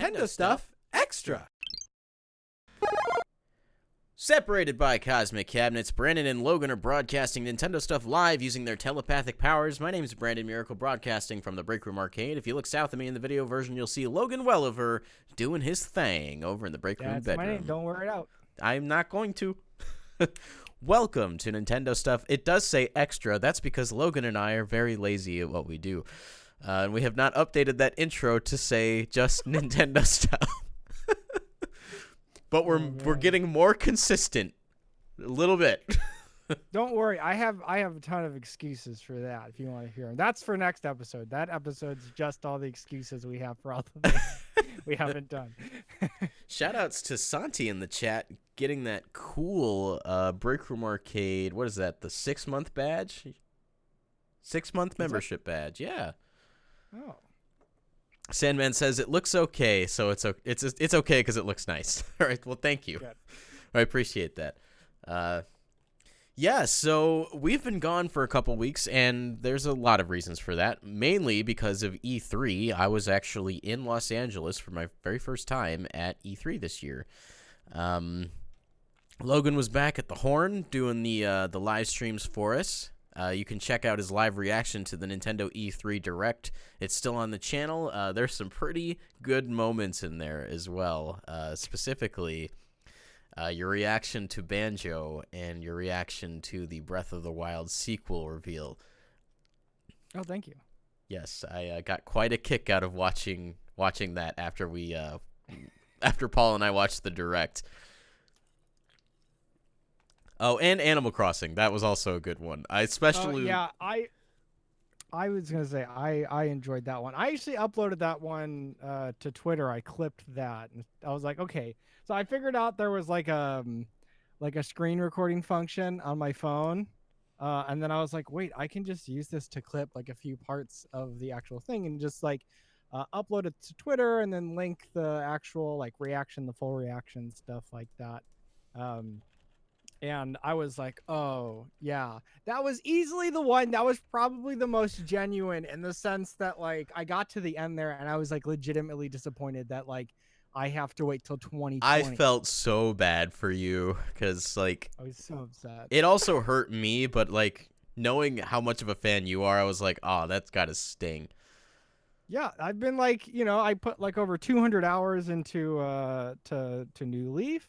Nintendo stuff extra. Separated by cosmic cabinets, Brandon and Logan are broadcasting Nintendo stuff live using their telepathic powers. My name is Brandon Miracle, broadcasting from the Break Room Arcade. If you look south of me in the video version, you'll see Logan Welliver doing his thing over in the Break Room bedroom. My name. Don't wear it out. I'm not going to. Welcome to Nintendo stuff. It does say extra. That's because Logan and I are very lazy at what we do. And we have not updated that intro to say just Nintendo stuff. But we're getting more consistent, a little bit. Don't worry, I have a ton of excuses for that. If you want to hear them, that's for next episode. That episode's just all the excuses we have for all the things we haven't done. Shoutouts to Santi in the chat, getting that cool Break Room Arcade. What is that? The 6-month badge? 6-month membership badge. Yeah. Oh. Sandman says it looks okay, so it's okay because it looks nice. All right, well, thank you. Good. I appreciate that. Yeah, so we've been gone for a couple weeks, and there's a lot of reasons for that. Mainly because of E3. I was actually in Los Angeles for my very first time at E3 this year. Logan was back at the Horn doing the live streams for us. You can check out his live reaction to the Nintendo E3 Direct. It's still on the channel. There's some pretty good moments in there as well. Specifically, your reaction to Banjo and your reaction to the Breath of the Wild sequel reveal. Oh, thank you. Yes, I got quite a kick out of watching that after after Paul and I watched the Direct. Oh, and Animal Crossing. That was also a good one. I especially... I was going to say, I enjoyed that one. I actually uploaded that one to Twitter. I clipped that. And I was like, okay. So I figured out there was like a screen recording function on my phone. And then I was like, wait, I can just use this to clip like a few parts of the actual thing and just like upload it to Twitter and then link the actual like reaction, the full reaction, stuff like that. And I was like, oh, yeah, that was easily the one that was probably the most genuine in the sense that, like, I got to the end there and I was, like, legitimately disappointed that, like, I have to wait till 2020. I felt so bad for you because, like, I was so upset. It also hurt me, but, like, knowing how much of a fan you are, I was like, oh, that's got to sting. Yeah, I've been, like, I put, like, over 200 hours into to New Leaf.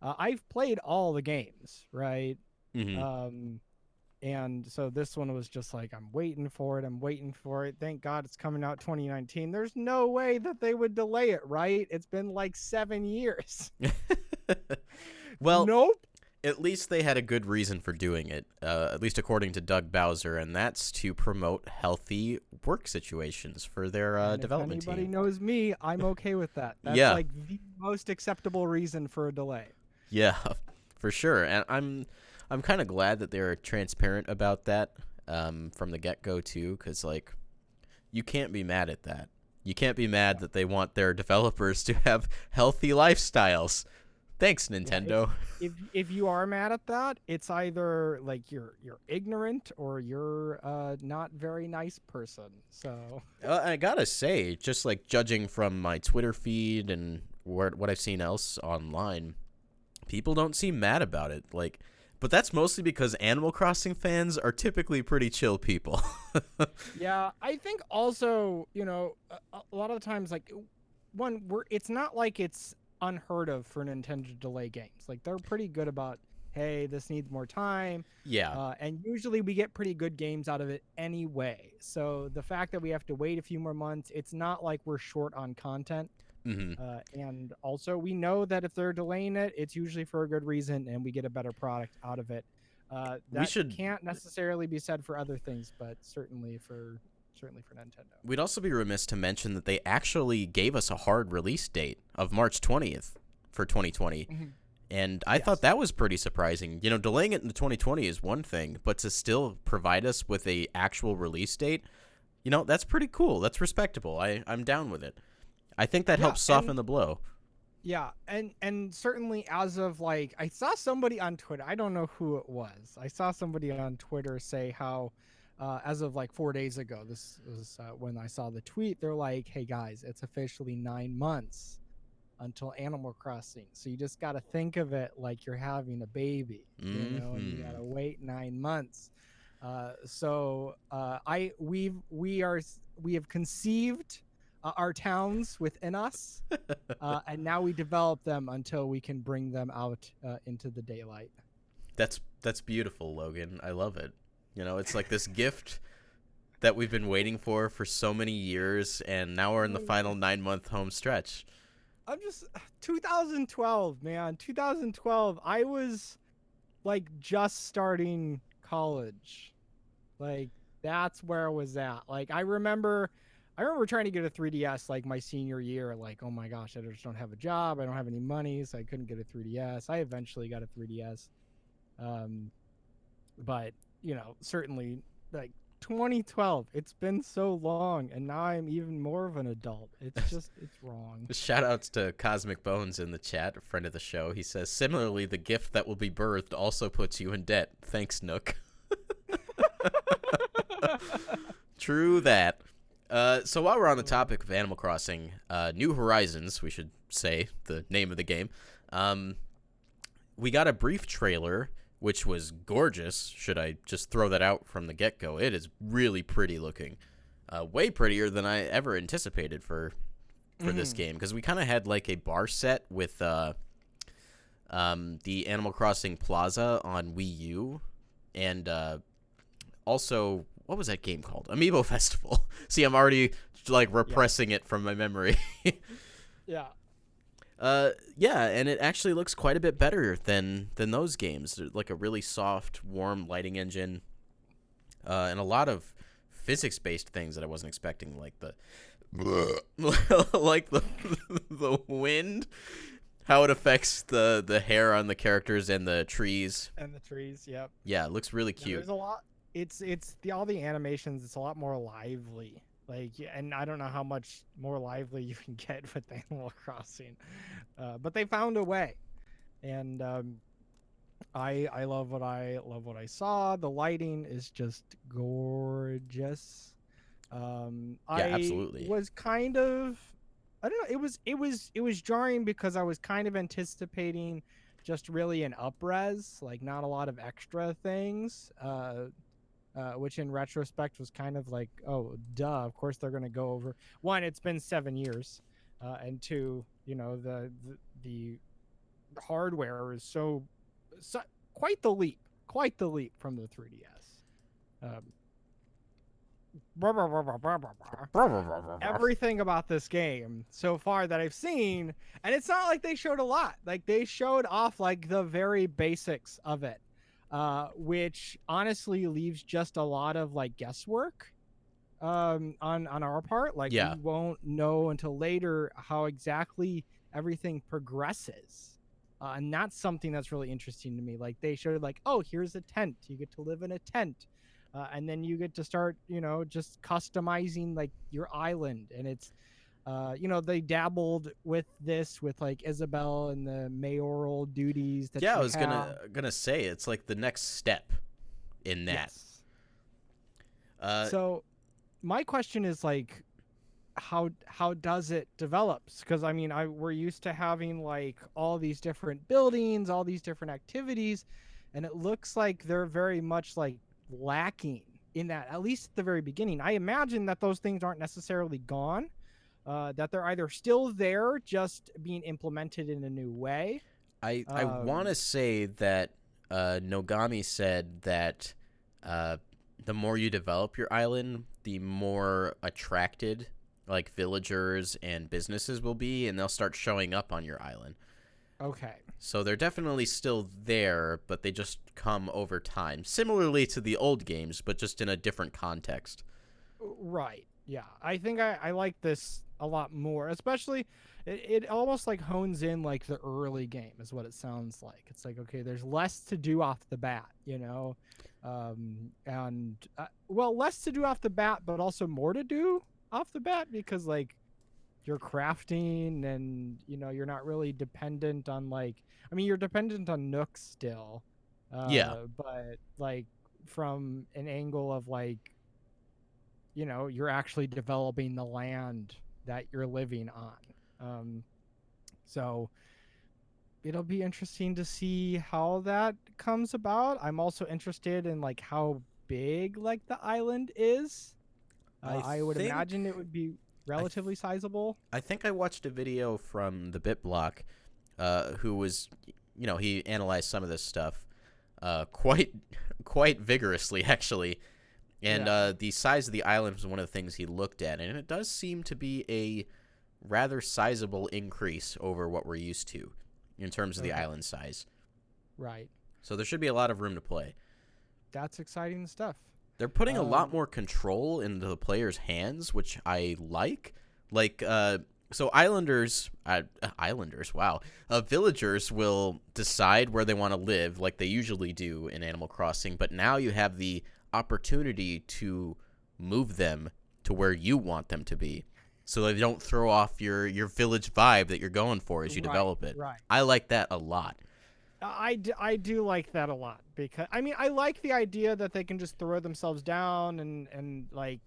I've played all the games, right? Mm-hmm. And so this one was just like, I'm waiting for it. Thank God it's coming out 2019. There's no way that they would delay it, right? It's been like 7 years. Well, nope. At least they had a good reason for doing it, at least according to Doug Bowser, and that's to promote healthy work situations for their development team. If anybody knows me, I'm okay with that. That's like the most acceptable reason for a delay. Yeah, for sure. And I'm kind of glad that they're transparent about that from the get-go, too, because, like, you can't be mad at that. You can't be mad that they want their developers to have healthy lifestyles. Thanks, Nintendo. Yeah, if you are mad at that, it's either, like, you're ignorant or you're not very nice person. So I gotta say, just, like, judging from my Twitter feed and what I've seen else online, people don't seem mad about it, like, but that's mostly because Animal Crossing fans are typically pretty chill people. Yeah, I think also, a lot of the times, like, it's not like it's unheard of for Nintendo to delay games. Like, they're pretty good about, hey, this needs more time. Yeah. And usually we get pretty good games out of it anyway. So the fact that we have to wait a few more months, it's not like we're short on content. Mm-hmm. And also we know that if they're delaying it, it's usually for a good reason and we get a better product out of it. That can't necessarily be said for other things, but certainly for Nintendo. We'd also be remiss to mention that they actually gave us a hard release date of March 20th for 2020. Mm-hmm. And I thought that was pretty surprising. Delaying it into 2020 is one thing, but to still provide us with a actual release date, that's pretty cool. That's respectable. I'm down with it. I think that helps soften the blow. Yeah, and certainly as of, like, I saw somebody on Twitter, I don't know who it was. I saw somebody on Twitter say how as of like 4 days ago. This was when I saw the tweet. They're like, "Hey guys, it's officially 9 months until Animal Crossing. So you just got to think of it like you're having a baby, and you got Mm-hmm. to wait 9 months." We have conceived our towns within us, and now we develop them until we can bring them out into the daylight. That's beautiful, Logan. I love it. It's like this gift that we've been waiting for so many years, and now we're in the final 9-month home stretch. I'm just 2012, man. 2012. I was like just starting college. Like that's where I was at. Like I remember trying to get a 3DS like my senior year. Like, oh my gosh, I just don't have a job. I don't have any money, so I couldn't get a 3DS. I eventually got a 3DS. Um, but certainly like 2012. It's been so long, and now I'm even more of an adult. It's wrong. Shout outs to Cosmic Bones in the chat, a friend of the show. He says, similarly, the gift that will be birthed also puts you in debt. Thanks, Nook. True that. So while we're on the topic of Animal Crossing, New Horizons, we should say the name of the game, we got a brief trailer, which was gorgeous. Should I just throw that out from the get-go? It is really pretty looking. Way prettier than I ever anticipated for this game, because we kind of had like a bar set with the Animal Crossing Plaza on Wii U, and also, what was that game called? Amiibo Festival. See, I'm already like repressing it from my memory. Yeah. Yeah, and it actually looks quite a bit better than those games. There's like a really soft, warm lighting engine, and a lot of physics-based things that I wasn't expecting, like the like the wind, how it affects the hair on the characters and the trees. And the trees. Yep. Yeah, it looks really Yeah, cute. there's a lot. It's all the animations. It's a lot more lively. Like, and I don't know how much more lively you can get with Animal Crossing, but they found a way, and I love what I saw. The lighting is just gorgeous. Yeah, I absolutely. was kind of, I don't know. It was jarring because I was kind of anticipating just really an upres, like not a lot of extra things. Which in retrospect was kind of like, oh, duh, of course they're going to go over. One, it's been 7 years, and two, the hardware is so quite the leap from the 3DS. Um, everything about this game so far that I've seen, and it's not like they showed a lot. Like they showed off like the very basics of it, which honestly leaves just a lot of like guesswork on our part. Like we Yeah. won't know until later how exactly everything progresses. And that's something that's really interesting to me. Like they showed like, oh, here's a tent. You get to live in a tent. And then you get to start, just customizing like your island. And it's, they dabbled with this with like Isabel and the mayoral duties that Yeah, I she was had. gonna say it's like the next step in that. Yes. Uh, So my question is like, how does it develop? Because I mean, we're used to having like all these different buildings, all these different activities, and it looks like they're very much like lacking in that, at least at the very beginning. I imagine that those things aren't necessarily gone, that they're either still there, just being implemented in a new way. I want to say that Nogami said that the more you develop your island, the more attracted like villagers and businesses will be, and they'll start showing up on your island. Okay. So they're definitely still there, but they just come over time, similarly to the old games, but just in a different context. Right. Yeah. I think I like this a lot more, especially it almost like hones in like the early game is what it sounds like. It's like, okay, there's less to do off the bat, and well, less to do off the bat, but also more to do off the bat because like you're crafting and you're not really dependent on like, I mean, you're dependent on Nook still, Yeah. but like from an angle of like, you're actually developing the land that you're living on. So it'll be interesting to see how that comes about. I'm also interested in like how big like the island is. I I would think imagine it would be I th- relatively sizable. I think I watched a video from the BitBlock, who was, he analyzed some of this stuff, quite quite vigorously actually, and Yeah. the size of the island was one of the things he looked at, and it does seem to be a rather sizable increase over what we're used to in terms of the Okay. island size. Right. So there should be a lot of room to play. That's exciting stuff. They're putting a lot Um, more control into the player's hands, which I like. Like, so islanders, wow. Villagers will decide where they want to live, like they usually do in Animal Crossing, but now you have the opportunity to move them to where you want them to be, so they don't throw off your village vibe that you're going for as you right. develop it. Right. I like that a lot. I do like that a lot because I mean I like the idea that they can just throw themselves down and like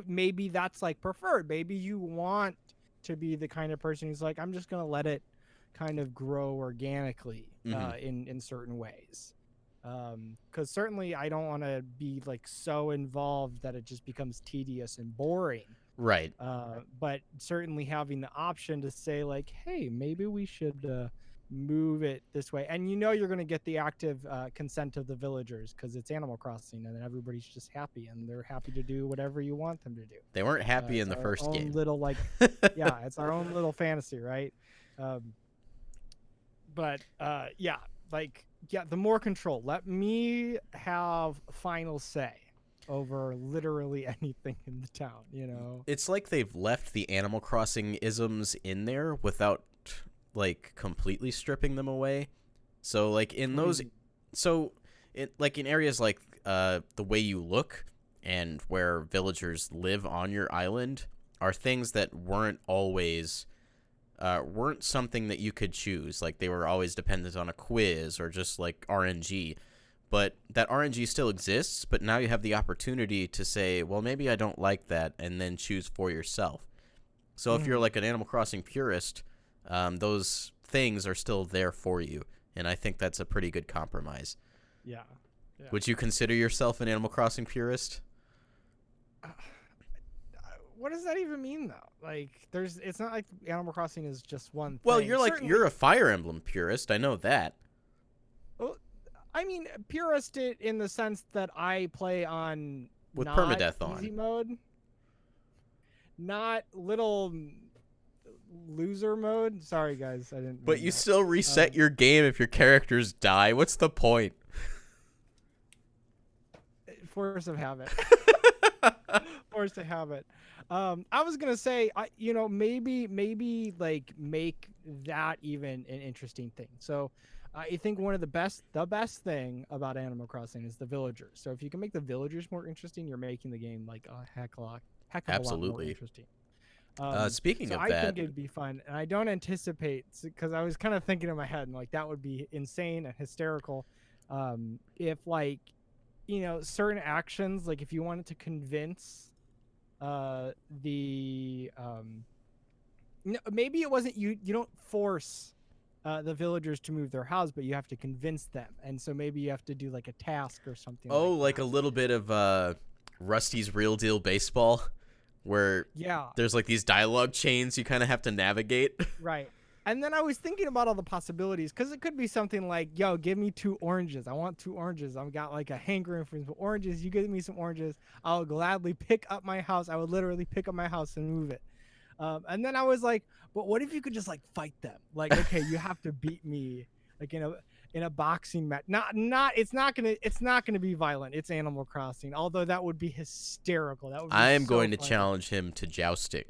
maybe that's like preferred. Maybe you want to be the kind of person who's like, I'm just gonna let it kind of grow organically Hmm. in certain ways. Because certainly I don't want to be like so involved that it just becomes tedious and boring. Right. But certainly having the option to say like, hey, maybe we should move it this way, and you're going to get the active consent of the villagers because it's Animal Crossing, and everybody's just happy, and they're happy to do whatever you want them to do. They weren't happy in It's the our first own game. little like, yeah, it's our own little fantasy, right? Um, but yeah, like yeah, the more control. Let me have final say over literally anything in the town. It's like they've left the Animal Crossing isms in there without like completely stripping them away. So like in What do you those, mean? so it like in areas like the way you look and where villagers live on your island are things that weren't something that you could choose. Like they were always dependent on a quiz or just like RNG. But that RNG still exists, but now you have the opportunity to say, well, maybe I don't like that, and then choose for yourself. So if you're Mhm. like an Animal Crossing purist, those things are still there for you, and I think that's a pretty good compromise. Yeah, yeah. Would you consider yourself an Animal Crossing purist? Uh, what does that even mean though? Like, it's not like Animal Crossing is just one Well, thing. Certainly, you're a Fire Emblem purist. I know that. well, I mean, purist it in the sense that I play on With not permadeath easy on. mode, not little loser mode. Sorry guys, I didn't But mean you that. still reset your game if your characters die. What's the point? Force of habit. Force of habit. I was gonna say, maybe like make that even an interesting thing. So, I think one of the best thing about Animal Crossing is the villagers. So if you can make the villagers more interesting, you're making the game like a heck of a lot more Absolutely. interesting. Speaking So of I think that, it'd be fun, and I don't anticipate because I was kind of thinking in my head, and like that would be insane and hysterical, if like, certain actions, like if you wanted to convince, the no, maybe it wasn't you. You don't force, the villagers to move their house, but you have to convince them, and so maybe you have to do like a task or something oh, like like a that. little bit of Rusty's Real Deal Baseball, where Yeah, there's like these dialogue chains you kind of have to navigate. right. And then I was thinking about all the possibilities because it could be something like, yo, give me 2 oranges. I want 2 oranges. I've got like a hankering for some oranges. You give me some oranges. I'll gladly pick up my house. I would literally pick up my house and move it. And then I was like, but what if you could just like fight them? Like, okay, you have to beat me like in a boxing match. It's not gonna be violent. It's Animal Crossing. Although that would be hysterical. That would be I am so going to funny. challenge him to jousting.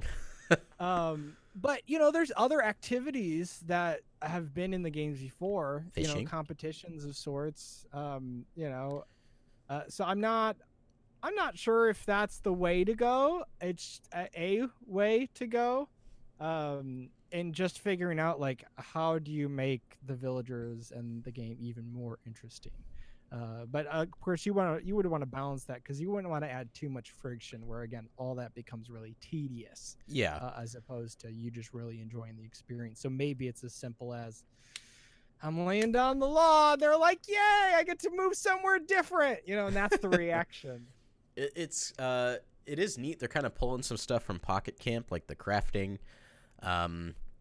But there's other activities that have been in the games before, Fishing. competitions of sorts. So I'm not sure if that's the way to go. It's a way to go. And just figuring out like how do you make the villagers and the game even more interesting. But of course, you would want to balance that because you wouldn't want to add too much friction, where again all that becomes really tedious, Yeah. as opposed to you just really enjoying the experience. So maybe it's as simple as I'm laying down the law. They're like, "Yay! I get to move somewhere different," and that's the reaction. It is neat. They're kind of pulling some stuff from Pocket Camp, like the crafting.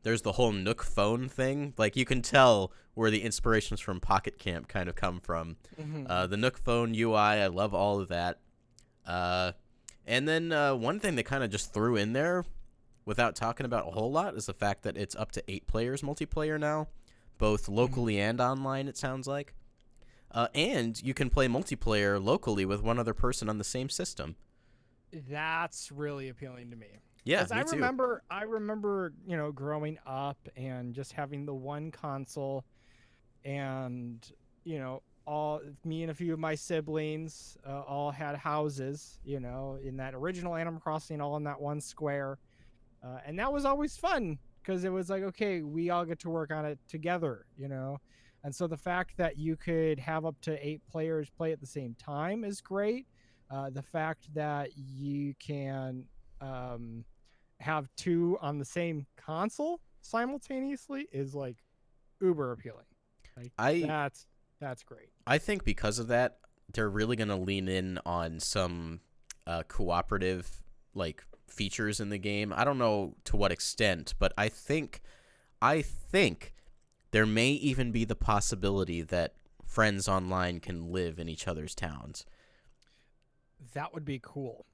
There's the whole Nook phone thing. Like, you can tell where the inspirations from Pocket Camp kind of come from. The Nook phone UI, I love all of that. And then one thing they kind of just threw in there without talking about a whole lot is the fact that it's up to 8 players multiplayer now, both locally and online, it sounds like. And you can play multiplayer locally with one other person on the same system. That's really appealing to me. Yeah, I remember, growing up and just having the one console, and all me and a few of my siblings all had houses, in that original Animal Crossing, all in that one square, and that was always fun because it was like, okay, we all get to work on it together, and so the fact that you could have up to 8 players play at the same time is great. The fact that you can have 2 on the same console simultaneously is like uber appealing. Like I that's great. I think because of that, they're really going to lean in on some cooperative like features in the game. I don't know to what extent, but I think there may even be the possibility that friends online can live in each other's towns. That would be cool.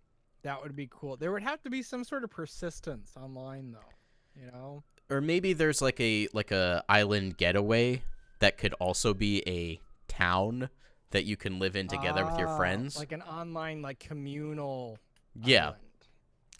There would have to be some sort of persistence online, though. Or maybe there's like a island getaway that could also be a town that you can live in together with your friends. Like an online, like communal. Yeah. Island.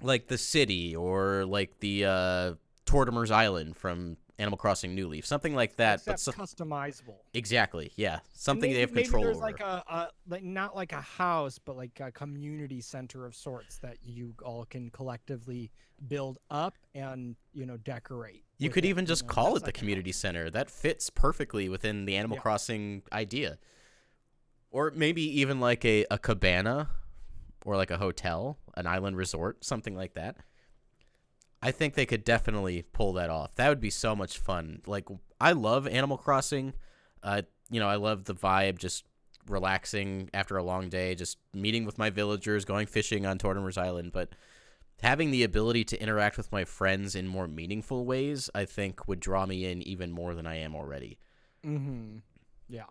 Like the city, or like the Tortimer's Island from Animal Crossing New Leaf, something like that. Except customizable. Exactly, yeah, something maybe, they have control there's over. Like like not like a house, but like a community center of sorts that you all can collectively build up and decorate. You could even just call it the community center. That fits perfectly within the Animal Crossing idea. Or maybe even like a cabana, or like a hotel, an island resort, something like that. I think they could definitely pull that off. That would be so much fun. Like, I love Animal Crossing. I love the vibe, just relaxing after a long day, just meeting with my villagers, going fishing on Tortimer's Island. But having the ability to interact with my friends in more meaningful ways, I think would draw me in even more than I am already. Mm-hmm. Yeah,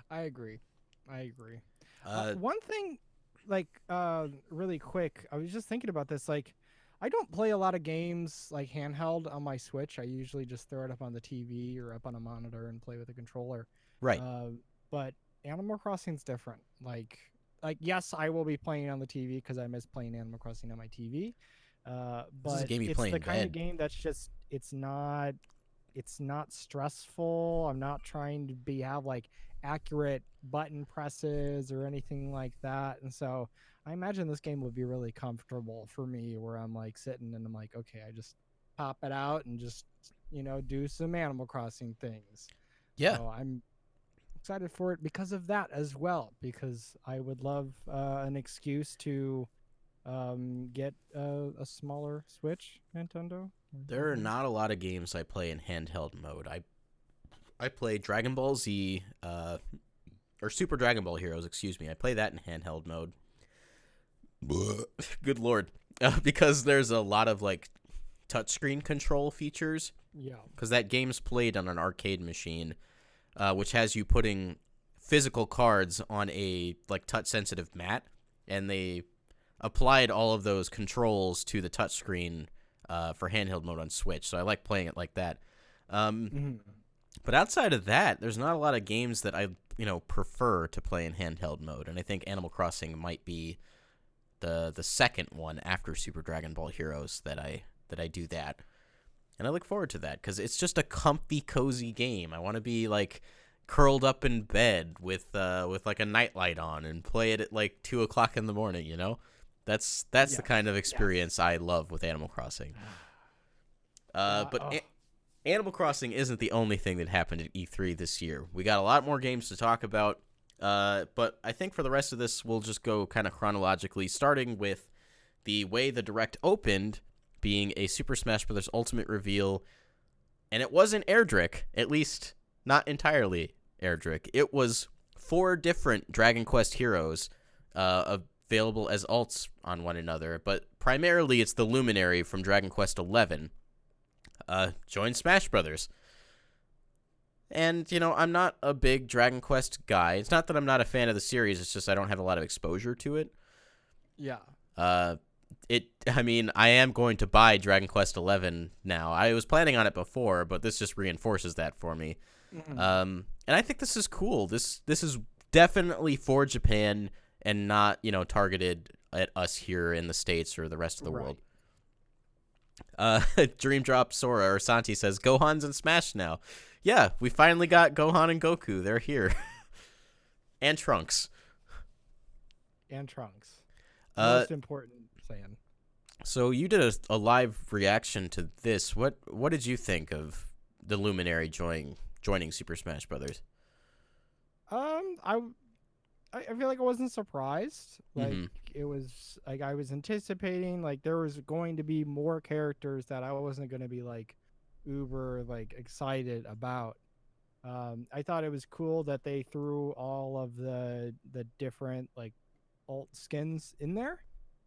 I agree. One thing, like, really quick, I was just thinking about this, like, I don't play a lot of games like handheld on my Switch. I usually just throw it up on the TV or up on a monitor and play with a controller. Right. But Animal Crossing's different. Like yes, I will be playing on the TV because I miss playing Animal Crossing on my TV. But This is a game you play in the kind bed. of game that's just it's not stressful. I'm not trying to have like accurate button presses or anything like that, and so I imagine this game would be really comfortable for me, where I'm like sitting and I'm like, okay, I just pop it out and just do some Animal Crossing things. Yeah. So I'm excited for it because of that as well, because I would love an excuse to get a smaller Switch, Nintendo. There are not a lot of games I play in handheld mode. I play Dragon Ball Z, or Super Dragon Ball Heroes, excuse me. I play that in handheld mode. Good lord. Because there's a lot of like touchscreen control features. Yeah. Because that game's played on an arcade machine, which has you putting physical cards on a like touch sensitive mat, and they applied all of those controls to the touchscreen for handheld mode on Switch. So I like playing it like that. But outside of that, there's not a lot of games that I prefer to play in handheld mode, and I think Animal Crossing might be the second one after Super Dragon Ball Heroes that I do that. And I look forward to that because it's just a comfy, cozy game. I want to be like curled up in bed with like a nightlight on and play it at like 2:00 in the morning. That's the kind of experience I love with Animal Crossing. Animal Crossing isn't the only thing that happened at E3 this year. We got a lot more games to talk about. But I think for the rest of this, we'll just go kind of chronologically, starting with the way the Direct opened being a Super Smash Bros. Ultimate reveal. And it wasn't Erdrick, at least not entirely Erdrick. It was 4 different Dragon Quest heroes available as alts on one another, but primarily it's the Luminary from Dragon Quest XI. Joined Smash Brothers. And, I'm not a big Dragon Quest guy. It's not that I'm not a fan of the series, it's just I don't have a lot of exposure to it. Yeah. I am going to buy Dragon Quest XI now. I was planning on it before, but this just reinforces that for me. Mm-hmm. And I think this is cool. This is definitely for Japan and not, targeted at us here in the States or the rest of the world. Dream Drop Sora or Santi says, Gohan's in Smash now. Yeah, we finally got Gohan and Goku. They're here. And Trunks. Most important saying. So you did a live reaction to this. What did you think of the Luminary joining Super Smash Brothers? I feel like I wasn't surprised. Like Mm-hmm. it was like I was anticipating like there was going to be more characters that I wasn't going to be like uber like excited about. I thought it was cool that they threw all of the different like alt skins in there.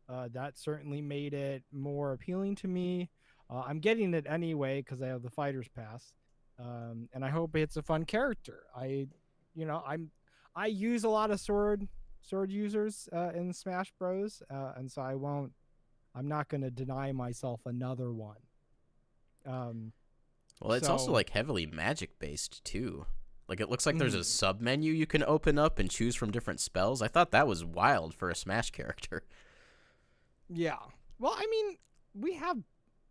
That certainly made it more appealing to me. I'm getting it anyway because I have the Fighters Pass, and I hope it's a fun character. I use a lot of sword users in Smash Bros, and so I'm not going to deny myself another one. Well, it's also like heavily magic based too. Like it looks like there's a sub menu you can open up and choose from different spells. I thought that was wild for a Smash character. Yeah. Well, I mean, we have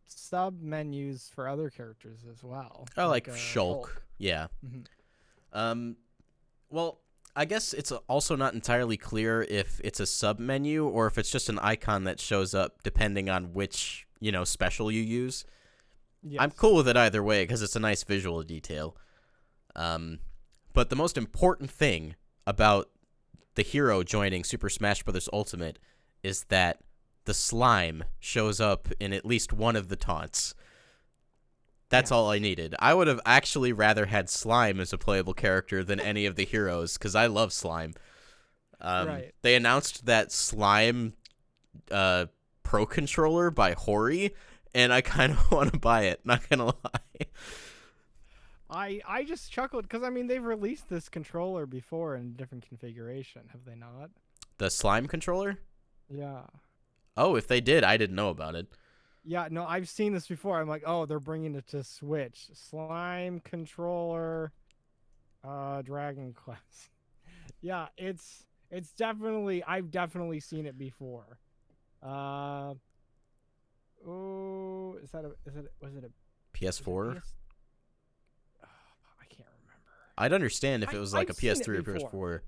sub menus for other characters as well. Oh, like Shulk. Yeah. Mm-hmm. Well, I guess it's also not entirely clear if it's a sub menu or if it's just an icon that shows up depending on which, special you use. Yes. I'm cool with it either way because it's a nice visual detail. But the most important thing about the hero joining Super Smash Bros. Ultimate is that the slime shows up in at least one of the taunts. That's all I needed. I would have actually rather had Slime as a playable character than any of the heroes because I love Slime. Right. They announced that Slime Pro Controller by Hori, and I kind of want to buy it, not going to lie. I just chuckled because, they've released this controller before in a different configuration, have they not? The Slime controller? Yeah. Oh, if they did, I didn't know about it. Yeah, no, I've seen this before. I'm like, oh, they're bringing it to Switch. Slime controller, Dragon Quest. Yeah, it's definitely, I've definitely seen it before. Was it a PS4? I can't remember. I'd understand if it was like a PS3 or PS4.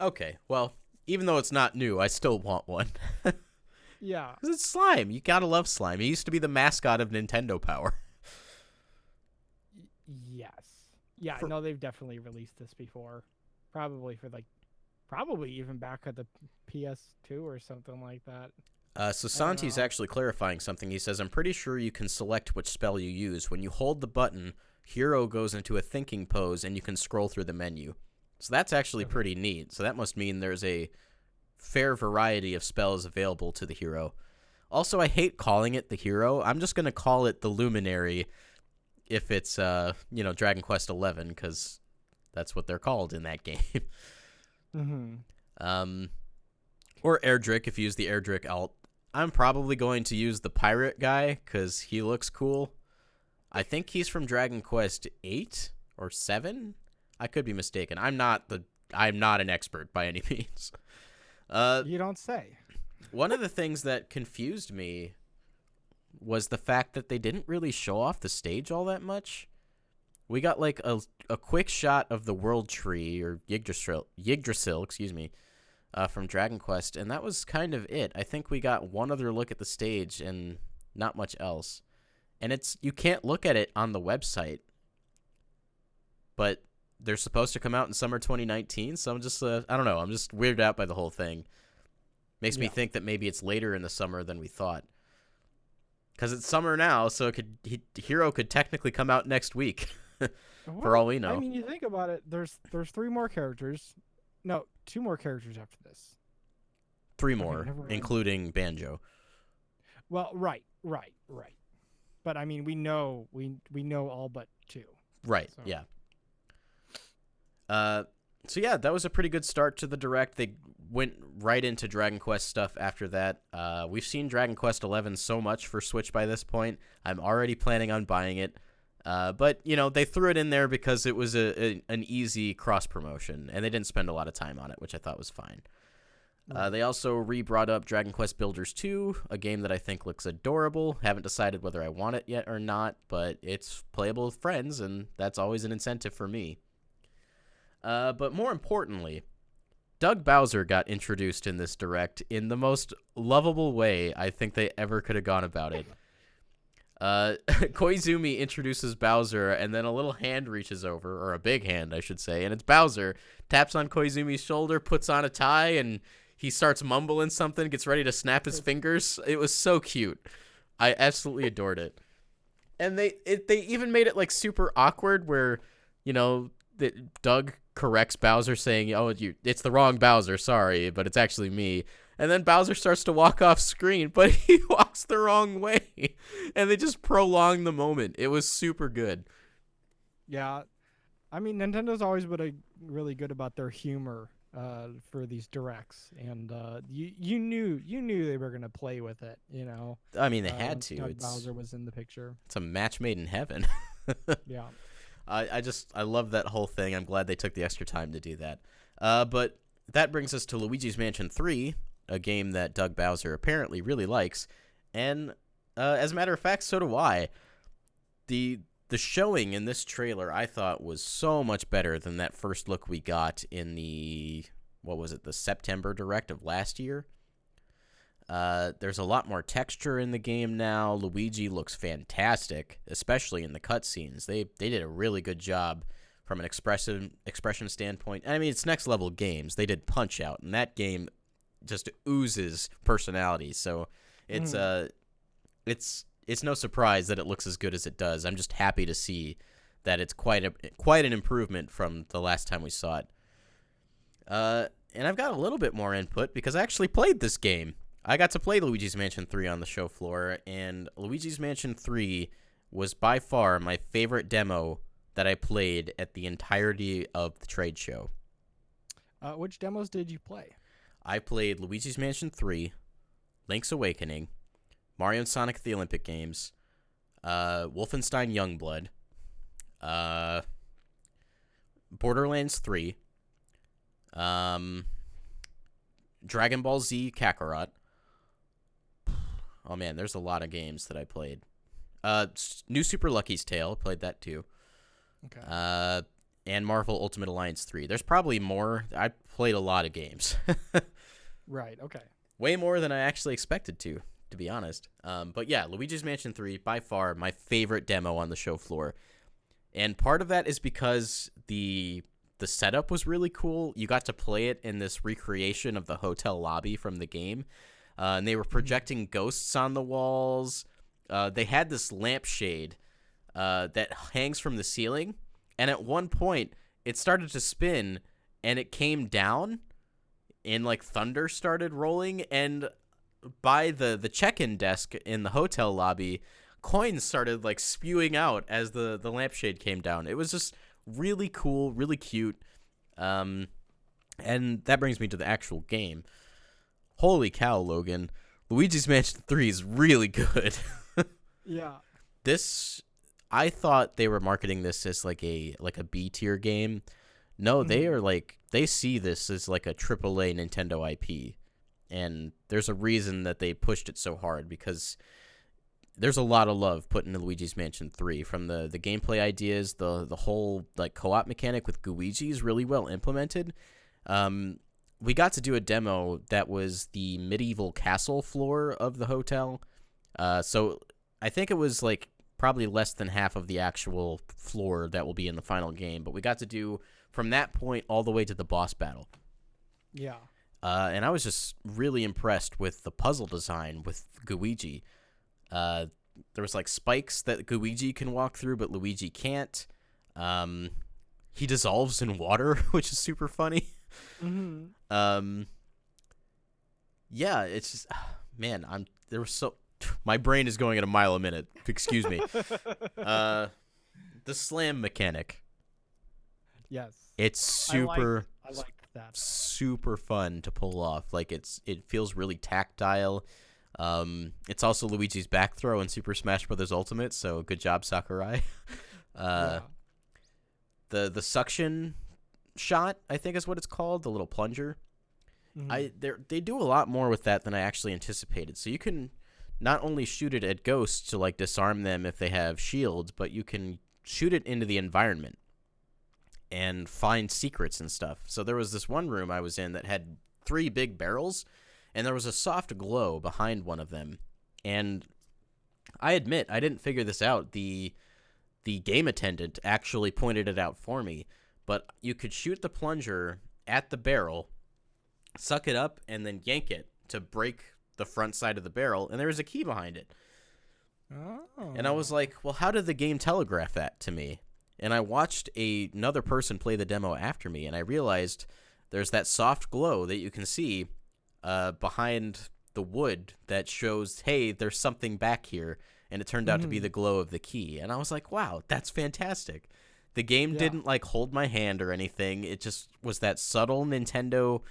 Okay, well, even though it's not new, I still want one. Yeah. Because it's Slime. You gotta love Slime. He used to be the mascot of Nintendo Power. Yes. Yeah, no, they've definitely released this before. Probably even back at the PS2 or something like that. So Santi's actually clarifying something. He says, I'm pretty sure you can select which spell you use. When you hold the button, Hero goes into a thinking pose and you can scroll through the menu. So that's actually pretty neat. So that must mean there's a fair variety of spells available to the hero. Also, I hate calling it the hero. I'm just going to call it the Luminary if it's, Dragon Quest XI, because that's what they're called in that game. Mm-hmm. Or Erdrick if you use the Erdrick alt. I'm probably going to use the pirate guy because he looks cool. I think he's from Dragon Quest 8 or 7. I could be mistaken. I'm not an expert by any means. You don't say. One of the things that confused me was the fact that they didn't really show off the stage all that much. We got like a quick shot of the World Tree or Yggdrasil, from Dragon Quest, and that was kind of it. I think we got one other look at the stage and not much else. And you can't look at it on the website, but they're supposed to come out in summer 2019. So I'm just I don't know. I'm just weirded out by the whole thing. Makes me think that maybe it's later in the summer than we thought. Because it's summer now, so Hero could technically come out next week, for all we know. I mean, you think about it. There's 3 more characters. No, 2 more characters after this. 3 more, including Banjo. Well, right. But I mean, we know all but 2. Right. So. Yeah. So yeah, that was a pretty good start to the Direct. They went right into Dragon Quest stuff after that. We've seen Dragon Quest 11 so much for Switch by this point. I'm already planning on buying it. But, they threw it in there because it was an easy cross-promotion, and they didn't spend a lot of time on it, which I thought was fine. They also re-brought up Dragon Quest Builders 2, a game that I think looks adorable. Haven't decided whether I want it yet or not, but it's playable with friends, and that's always an incentive for me. But more importantly, Doug Bowser got introduced in this Direct in the most lovable way I think they ever could have gone about it. Koizumi introduces Bowser, and then a little hand reaches over, or a big hand, I should say, and it's Bowser, taps on Koizumi's shoulder, puts on a tie, and he starts mumbling something, gets ready to snap his fingers. It was so cute. I absolutely adored it. And they even made it like super awkward where, Doug corrects Bowser saying, "Oh, it's the wrong Bowser, sorry, but it's actually me." And then Bowser starts to walk off screen, but he walks the wrong way. And they just prolong the moment. It was super good. Yeah. I mean, Nintendo's always been really good about their humor for these Directs, and you knew they were gonna play with it, I mean, they had to. Doug Bowser was in the picture. It's a match made in heaven. Yeah. I love that whole thing. I'm glad they took the extra time to do that. But that brings us to Luigi's Mansion 3, a game that Doug Bowser apparently really likes, and as a matter of fact, so do I. The showing in this trailer I thought was so much better than that first look we got in the September Direct of last year. There's a lot more texture in the game now. Luigi looks fantastic, especially in the cutscenes. They did a really good job from an expression standpoint. I mean, it's next level games. They did Punch-Out, and that game just oozes personality. So it's no surprise that it looks as good as it does. I'm just happy to see that it's quite an improvement from the last time we saw it. And I've got a little bit more input because I actually played this game. I got to play Luigi's Mansion 3 on the show floor, and Luigi's Mansion 3 was by far my favorite demo that I played at the entirety of the trade show. Which demos did you play? I played Luigi's Mansion 3, Link's Awakening, Mario and Sonic at the Olympic Games, Wolfenstein Youngblood, Borderlands 3, Dragon Ball Z Kakarot. Oh man, there's a lot of games that I played. New Super Lucky's Tale, played that too. Okay. And Marvel Ultimate Alliance 3. There's probably more. I played a lot of games. Right, okay. Way more than I actually expected to be honest. But yeah, Luigi's Mansion 3, by far my favorite demo on the show floor. And part of that is because the setup was really cool. You got to play it in this recreation of the hotel lobby from the game. And they were projecting ghosts on the walls. They had this lampshade that hangs from the ceiling. And at one point, it started to spin, and it came down, and like thunder started rolling, and by the check-in desk in the hotel lobby, coins started like spewing out as the lampshade came down. It was just really cool, really cute. And that brings me to the actual game. Holy cow, Logan. Luigi's Mansion 3 is really good. Yeah. I thought they were marketing this as like a B-tier game. No, they see this as like a AAA Nintendo IP. And there's a reason that they pushed it so hard, because there's a lot of love put into Luigi's Mansion 3, from the gameplay ideas, the whole like co-op mechanic with Luigi is really well implemented. We got to do a demo that was the medieval castle floor of the hotel. So I think it was like probably less than half of the actual floor that will be in the final game. But we got to do from that point all the way to the boss battle. Yeah. And I was just really impressed with the puzzle design with Luigi. There was like spikes that Luigi can walk through, but Luigi can't. He dissolves in water, which is super funny. Mm-hmm. Yeah, it's just, man, my brain is going at a mile a minute. Excuse me. The slam mechanic. Yes. It's super. I liked that. Super fun to pull off. Like it feels really tactile. It's also Luigi's back throw in Super Smash Bros. Ultimate, so good job, Sakurai. Yeah. The suction shot, I think is what it's called, the little plunger. Mm-hmm. They do a lot more with that than I actually anticipated. So you can not only shoot it at ghosts to like disarm them if they have shields, but you can shoot it into the environment and find secrets and stuff. So there was this one room I was in that had 3 big barrels, and there was a soft glow behind one of them. And I admit, I didn't figure this out. The game attendant actually pointed it out for me. But you could shoot the plunger at the barrel, suck it up, and then yank it to break the front side of the barrel, and there was a key behind it. Oh. And I was like, well, how did the game telegraph that to me? And I watched another person play the demo after me, and I realized there's that soft glow that you can see behind the wood that shows, hey, there's something back here, and it turned out to be the glow of the key. And I was like, wow, that's fantastic. The game didn't like hold my hand or anything. It just was that subtle Nintendo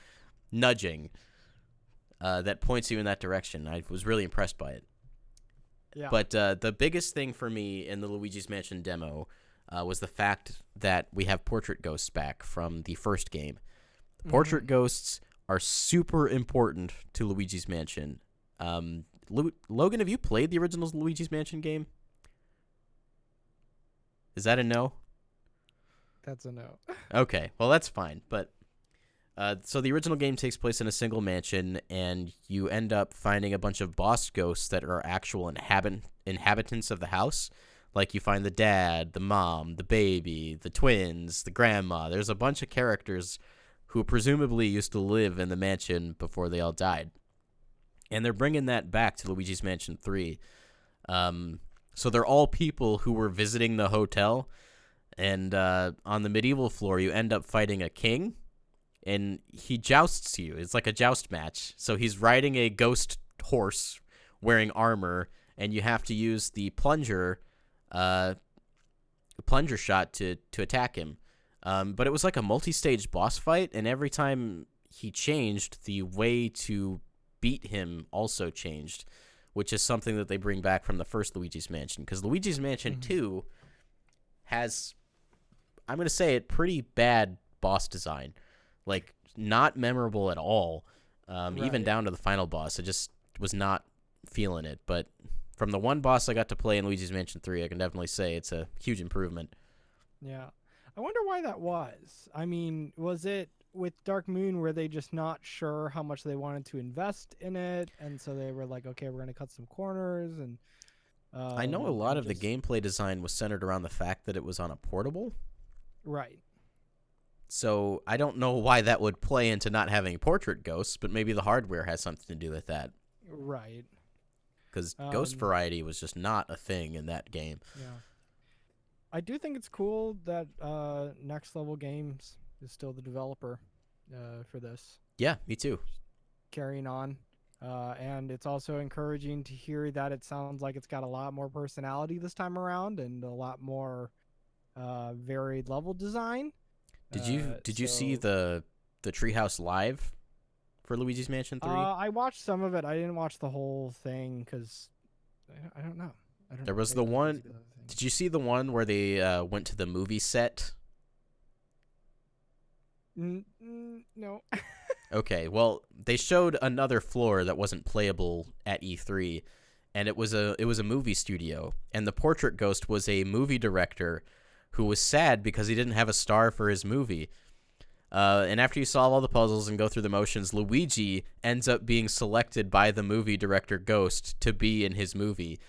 nudging that points you in that direction. I was really impressed by it. Yeah. But the biggest thing for me in the Luigi's Mansion demo was the fact that we have portrait ghosts back from the first game. The portrait ghosts are super important to Luigi's Mansion. Logan, have you played the original Luigi's Mansion game? Is that a no? That's a no. Okay, well, that's fine. But so the original game takes place in a single mansion, and you end up finding a bunch of boss ghosts that are actual inhabitants of the house. Like you find the dad, the mom, the baby, the twins, the grandma. There's a bunch of characters who presumably used to live in the mansion before they all died. And they're bringing that back to Luigi's Mansion 3. So they're all people who were visiting the hotel. And on the medieval floor, you end up fighting a king. And he jousts you. It's like a joust match. So he's riding a ghost horse wearing armor. And you have to use the plunger shot to attack him. But it was like a multi-stage boss fight, and every time he changed, the way to beat him also changed, which is something that they bring back from the first Luigi's Mansion. Because Luigi's Mansion 2 has, I'm going to say it, pretty bad boss design. Like, not memorable at all. Even down to the final boss. I just was not feeling it. But from the one boss I got to play in Luigi's Mansion 3, I can definitely say it's a huge improvement. Yeah. I wonder why that was. I mean, was it with Dark Moon were they just not sure how much they wanted to invest in it, and so they were like, okay, we're going to cut some corners? And I know a lot of the gameplay design was centered around the fact that it was on a portable. Right. So I don't know why that would play into not having portrait ghosts, but maybe the hardware has something to do with that. Right. Because ghost variety was just not a thing in that game. Yeah. I do think it's cool that Next Level Games is still the developer for this. Yeah, me too. Carrying on. And it's also encouraging to hear that it sounds like it's got a lot more personality this time around and a lot more varied level design. Did you see the Treehouse Live for Luigi's Mansion 3? I watched some of it. I didn't watch the whole thing because I don't know. There was the one. Did you see the one where they went to the movie set? No. Okay, well, they showed another floor that wasn't playable at E3, and it was a movie studio, and the portrait ghost was a movie director who was sad because he didn't have a star for his movie. And after you solve all the puzzles and go through the motions, Luigi ends up being selected by the movie director Ghost to be in his movie.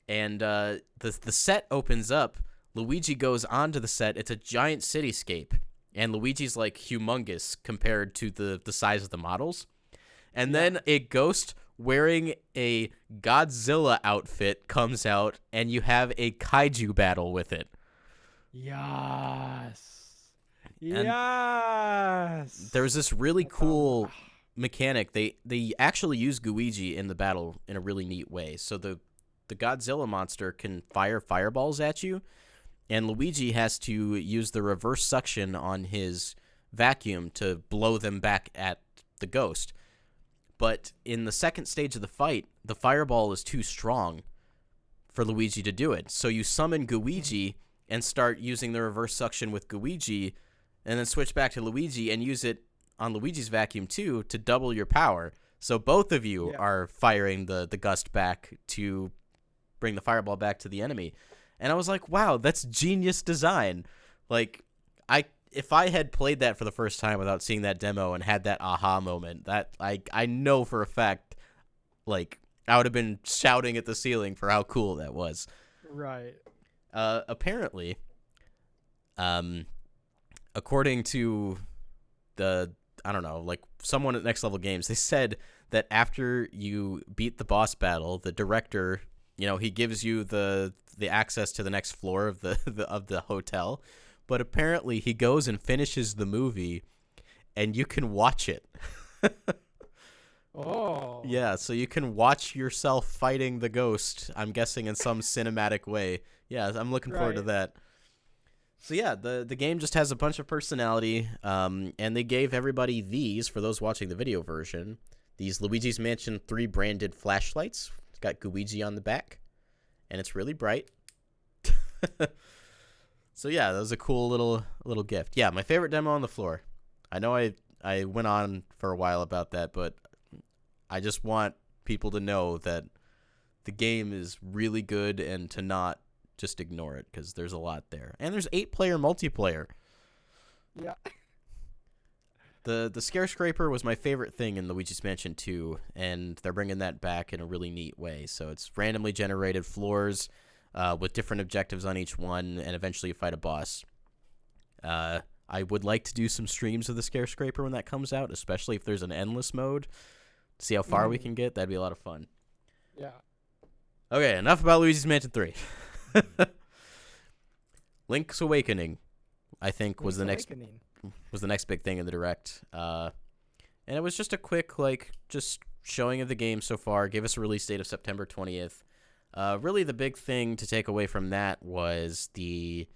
And the set opens up. Luigi goes onto the set. It's a giant cityscape, and Luigi's like humongous compared to the size of the models. And then a ghost wearing a Godzilla outfit comes out, and you have a kaiju battle with it. Yes. And Yes. there's this really cool mechanic. They actually use Guigi in the battle in a really neat way. So the Godzilla monster can fire fireballs at you, and Luigi has to use the reverse suction on his vacuum to blow them back at the ghost. But in the second stage of the fight, the fireball is too strong for Luigi to do it. So you summon Guigi and start using the reverse suction with Guigi, and then switch back to Luigi and use it on Luigi's vacuum too to double your power. So both of you are firing the gust back to bring the fireball back to the enemy. And I was like, wow, that's genius design. Like, if I had played that for the first time without seeing that demo and had that aha moment, that I know for a fact, like, I would have been shouting at the ceiling for how cool that was. Right. Apparently, according to I don't know, like someone at Next Level Games, they said that after you beat the boss battle, the director, he gives you the access to the next floor of the hotel, but apparently he goes and finishes the movie, and you can watch it. Oh. Yeah, so you can watch yourself fighting the ghost, I'm guessing in some cinematic way. Yeah, I'm looking forward to that. So yeah, the game just has a bunch of personality, and they gave everybody these, for those watching the video version, these Luigi's Mansion 3 branded flashlights. It's got Guigi on the back, and it's really bright. So yeah, that was a cool little gift. Yeah, my favorite demo on the floor. I know I went on for a while about that, but I just want people to know that the game is really good and to not just ignore it, because there's a lot there. And there's 8-player multiplayer. Yeah. The Scarescraper was my favorite thing in Luigi's Mansion 2, and they're bringing that back in a really neat way. So it's randomly generated floors with different objectives on each one, and eventually you fight a boss. I would like to do some streams of the Scarescraper when that comes out, especially if there's an endless mode, to see how far we can get. That'd be a lot of fun. Yeah. Okay, enough about Luigi's Mansion 3. Link's Awakening, I think, was the next big thing in the Direct. And it was just a quick, just showing of the game so far. Gave us a release date of September 20th. Really, the big thing to take away from that was the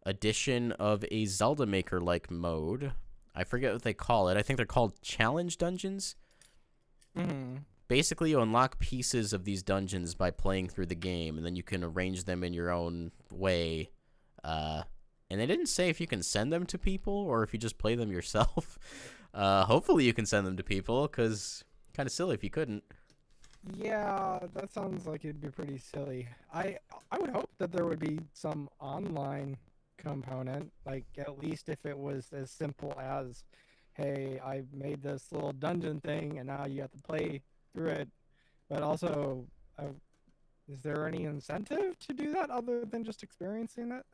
addition of a Zelda Maker-like mode. I forget what they call it. I think they're called challenge dungeons. Mm-hmm. Basically, you unlock pieces of these dungeons by playing through the game, and then you can arrange them in your own way. And they didn't say if you can send them to people or if you just play them yourself. Hopefully you can send them to people, because kind of silly if you couldn't. Yeah, that sounds like it'd be pretty silly. I would hope that there would be some online component, like at least if it was as simple as, hey, I made this little dungeon thing and now you have to play through it. But also, is there any incentive to do that other than just experiencing it?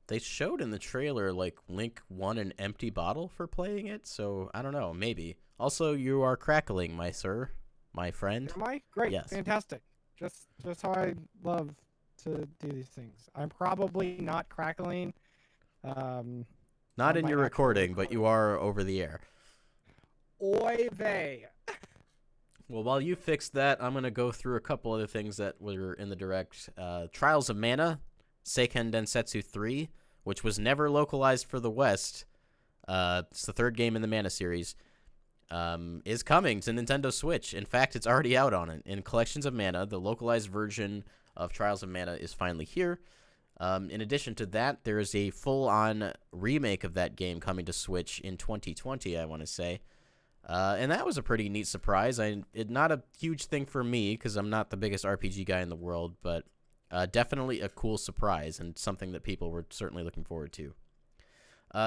They showed in the trailer, Link won an empty bottle for playing it, so I don't know, maybe. Also, you are crackling, my friend. Am I? Great, yes. Fantastic. Just how I love to do these things. I'm probably not crackling. Not in your recording, but you are over the air. Oy vey. Well, while you fix that, I'm going to go through a couple other things that were in the Direct. Trials of Mana, Seiken Densetsu 3, which was never localized for the West. It's the third game in the Mana series. Is coming to Nintendo Switch. In fact, it's already out on it. In Collections of Mana, the localized version of Trials of Mana is finally here. In addition to that, there is a full-on remake of that game coming to Switch in 2020, I want to say. And that was a pretty neat surprise. Not a huge thing for me, because I'm not the biggest RPG guy in the world, but definitely a cool surprise and something that people were certainly looking forward to.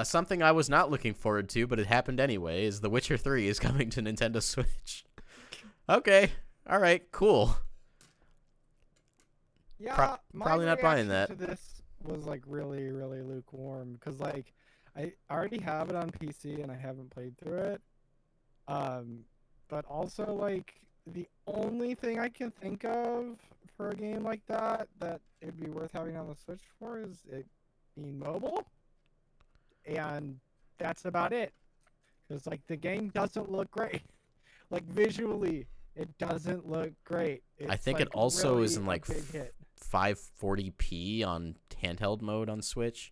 Something I was not looking forward to, but it happened anyway, is The Witcher 3 is coming to Nintendo Switch. Okay. All right. Cool. Yeah, my Probably not buying reaction that. to this was like really, really lukewarm because like I already have it on PC and I haven't played through it. Um, but also like the only thing I can think of for a game like that that it'd be worth having on the Switch for is it being mobile, and that's about it. Because like the game doesn't look great, like visually, it doesn't look great. I It's think it like also is really in a like big hit. 540p on handheld mode on Switch.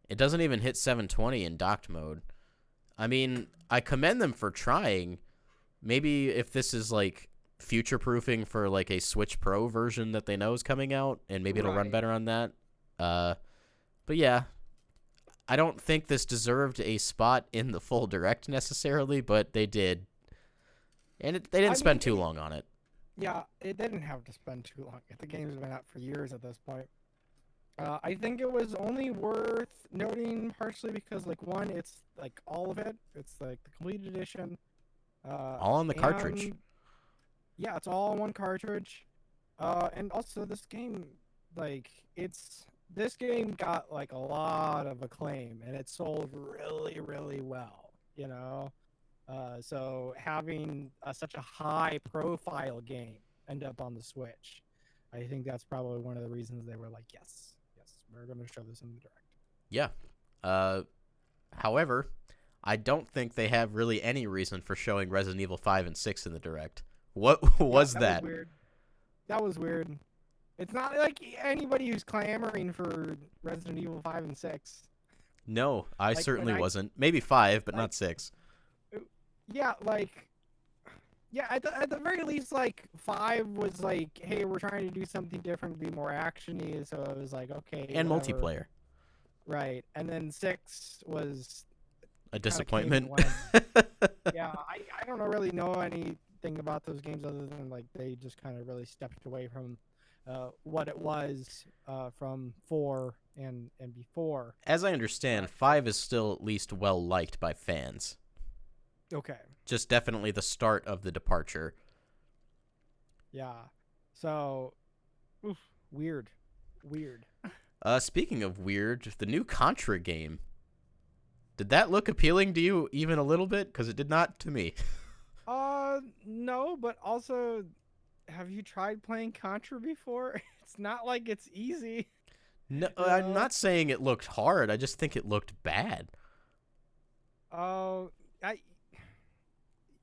It doesn't even hit 720 in docked mode. I mean, I commend them for trying. Maybe if this is like future proofing for like a Switch Pro version that they know is coming out, and maybe it'll run Right. better on that. But yeah, I don't think this deserved a spot in the full direct necessarily, but they did, and they didn't I mean, spend too long on it. yeah, it didn't have to spend too long. The game's been out for years at this point. I think it was only worth noting partially because, like, one, it's like all of it. It's like the complete edition. All on the cartridge. And yeah, it's all on one cartridge. And also this game, like, this game got like a lot of acclaim and it sold really, really well. So having such a high profile game end up on the Switch, I think that's probably one of the reasons they were like, yes, we're going to show this in the direct. Yeah. However, I don't think they have really any reason for showing Resident Evil 5 and 6 in the direct. What was Yeah, that? was weird. That was weird. It's not like anybody who's clamoring for Resident Evil 5 and 6. No, I Like certainly wasn't. Maybe 5, but like, not 6. yeah, like, yeah, at the very least, like 5 was like, hey, we're trying to do something different, be more actiony. So it was like, okay, And whatever. multiplayer. Right, and then 6 was A kind of came and disappointment. went. Yeah, I don't really know anything about those games other than like they just kind of really stepped away from what it was from 4 and before. As I understand, 5 is still at least well liked by fans. Okay. Just definitely the start of the departure. Yeah. So, oof, weird. Speaking of weird, the new Contra game. Did that look appealing to you even a little bit? Because it did not to me. No, but also, have you tried playing Contra before? It's not like it's easy. No, You I'm know? not saying it looked hard. I just think it looked bad. Oh, I.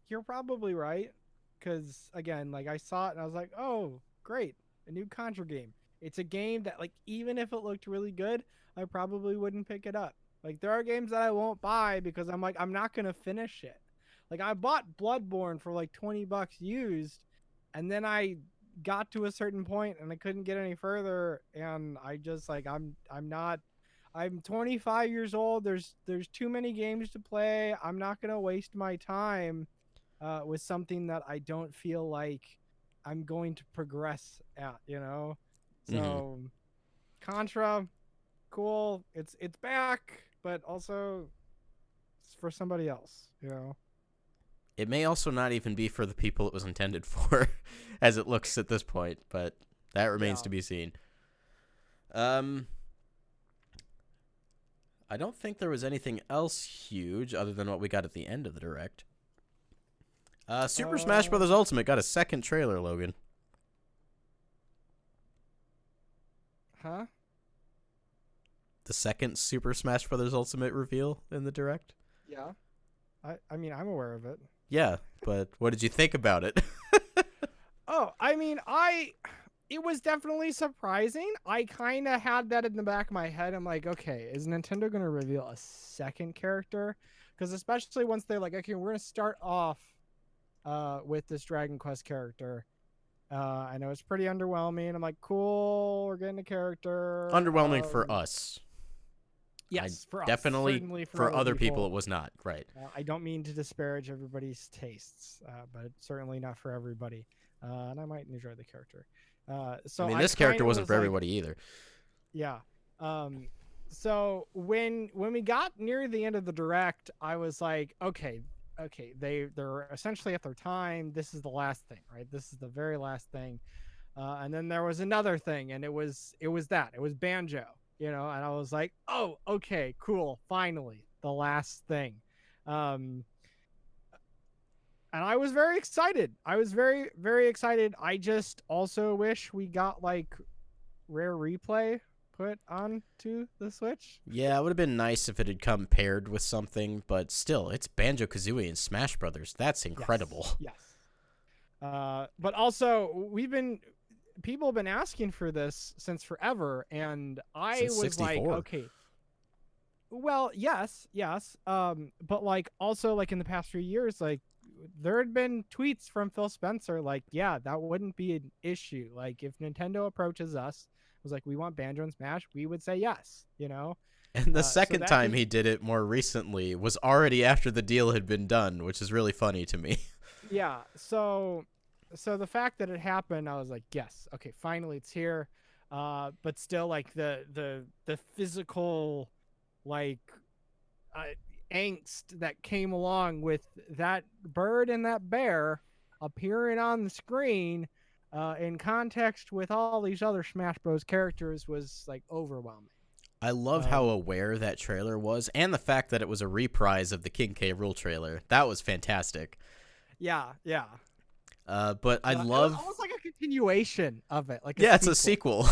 You're probably right, because again, like I saw it and I was like, oh, great, a new Contra game. It's a game that, like, even if it looked really good, I probably wouldn't pick it up. Like, there are games that I won't buy because I'm like, I'm not gonna finish it. Like, I bought Bloodborne for like $20 used, and then I got to a certain point and I couldn't get any further, and I just like I'm not. I'm 25 years old. There's too many games to play. I'm not gonna waste my time with something that I don't feel like I'm going to progress at. Mm-hmm. So Contra, cool. It's back, but also it's for somebody else. It may also not even be for the people it was intended for, as it looks at this point, but that remains to be seen. I don't think there was anything else huge other than what we got at the end of the direct. Super Smash Bros. Ultimate got a second trailer, Logan. Huh? The second Super Smash Bros. Ultimate reveal in the direct? Yeah. I mean, I'm aware of it. Yeah, but what did you think about it? Oh, I mean, it was definitely surprising. I kind of had that in the back of my head. I'm like, okay, is Nintendo going to reveal a second character? Because especially once they're like, okay, we're going to start off with this Dragon Quest character. I know it's pretty underwhelming. I'm like, cool, we're getting a character. Underwhelming for us. Yes, for us. Definitely Certainly for other people it was not. Right. I don't mean to disparage everybody's tastes, but certainly not for everybody. And I might enjoy the character. So I mean, this character wasn't for like, everybody either. Yeah. So when we got near the end of the direct, I was like, okay, they're essentially at their time. This is the last thing, right? This is the very last thing. And then there was another thing, and it was banjo, and I was like, oh, okay, cool, finally, the last thing. Um, and I was very excited. I was very, very excited. I just also wish we got like Rare Replay put onto the Switch. Yeah, it would have been nice if it had come paired with something, but still, it's Banjo-Kazooie and Smash Brothers. That's incredible. Yes. But also people have been asking for this since forever, and I Since was 64. like, okay. Well, yes. But like also like in the past few years, like there had been tweets from Phil Spencer like, yeah, that wouldn't be an issue. Like if Nintendo approaches us, was like, we want Banjo and Smash, we would say yes, And the So second that time just, he did it more recently was already after the deal had been done, which is really funny to me. yeah. So the fact that it happened, I was like, yes, okay, finally it's here. But still, like the physical, like, uh, angst that came along with that bird and that bear appearing on the screen, in context with all these other Smash Bros. Characters was like overwhelming. I love how aware that trailer was, and the fact that it was a reprise of the King K. Rool trailer. That was fantastic. Yeah. But I It was love... almost like a continuation of it, like Yeah, it's a sequel.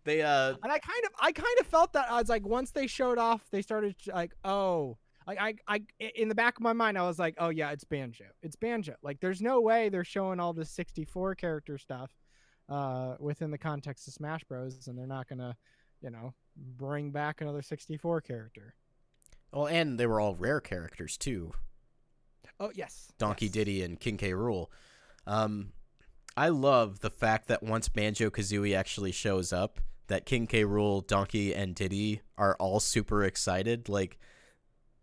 They And I kind of felt that. I was like, once they showed off, they started like, oh, like I in the back of my mind, I was like, oh yeah, it's Banjo. Like, there's no way they're showing all this 64 character stuff, within the context of Smash Bros. And they're not gonna, bring back another 64 character. Well, and they were all rare characters too. Oh yes, Donkey yes. Diddy and King K. Rool. I love the fact that once Banjo-Kazooie actually shows up, that King K. Rool, Donkey, and Diddy are all super excited. Like,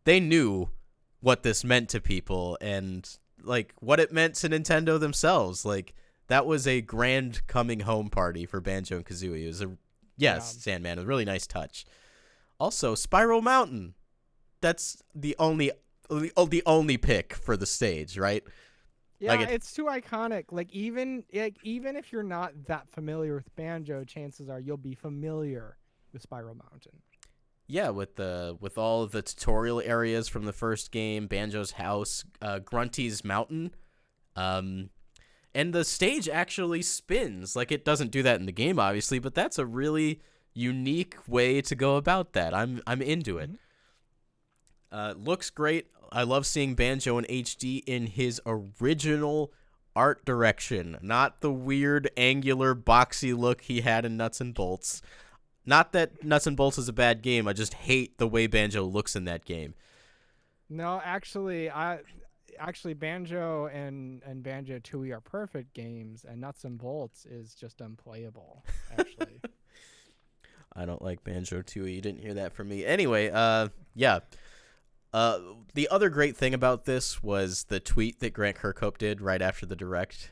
they knew what this meant to people and, like, what it meant to Nintendo themselves. Like, that was a grand coming home party for Banjo and Kazooie. It was Sandman, a really nice touch. Also, Spiral Mountain. That's the only pick for the stage, right? Yeah, Like it's too iconic. Like even if you're not that familiar with Banjo, chances are you'll be familiar with Spiral Mountain. Yeah, with all of the tutorial areas from the first game, Banjo's house, Grunty's mountain, and the stage actually spins. Like, it doesn't do that in the game, obviously, but that's a really unique way to go about that. I'm into it. Looks great. I love seeing Banjo in HD in his original art direction, not the weird angular boxy look he had in Nuts and Bolts. Not that Nuts and Bolts is a bad game, I just hate the way Banjo looks in that game. No, actually Banjo and Banjo-Tooie are perfect games, and Nuts and Bolts is just unplayable, actually. I don't like Banjo-Tooie. You didn't hear that from me. Anyway, yeah. The other great thing about this was the tweet that Grant Kirkhope did right after the Direct,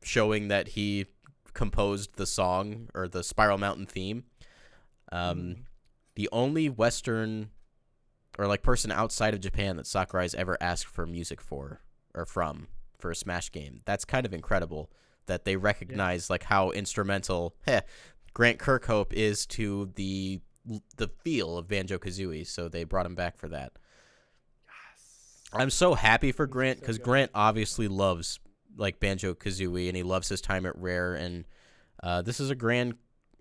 showing that he composed the song, or the Spiral Mountain theme. The only Western or like person outside of Japan that Sakurai's ever asked for music for or from for a Smash game. That's kind of incredible that they recognize like how instrumental Grant Kirkhope is to the feel of Banjo-Kazooie, so they brought him back for that. Yes. I'm so happy for Grant so because good. Grant obviously loves like Banjo-Kazooie and he loves his time at Rare, and this is a grand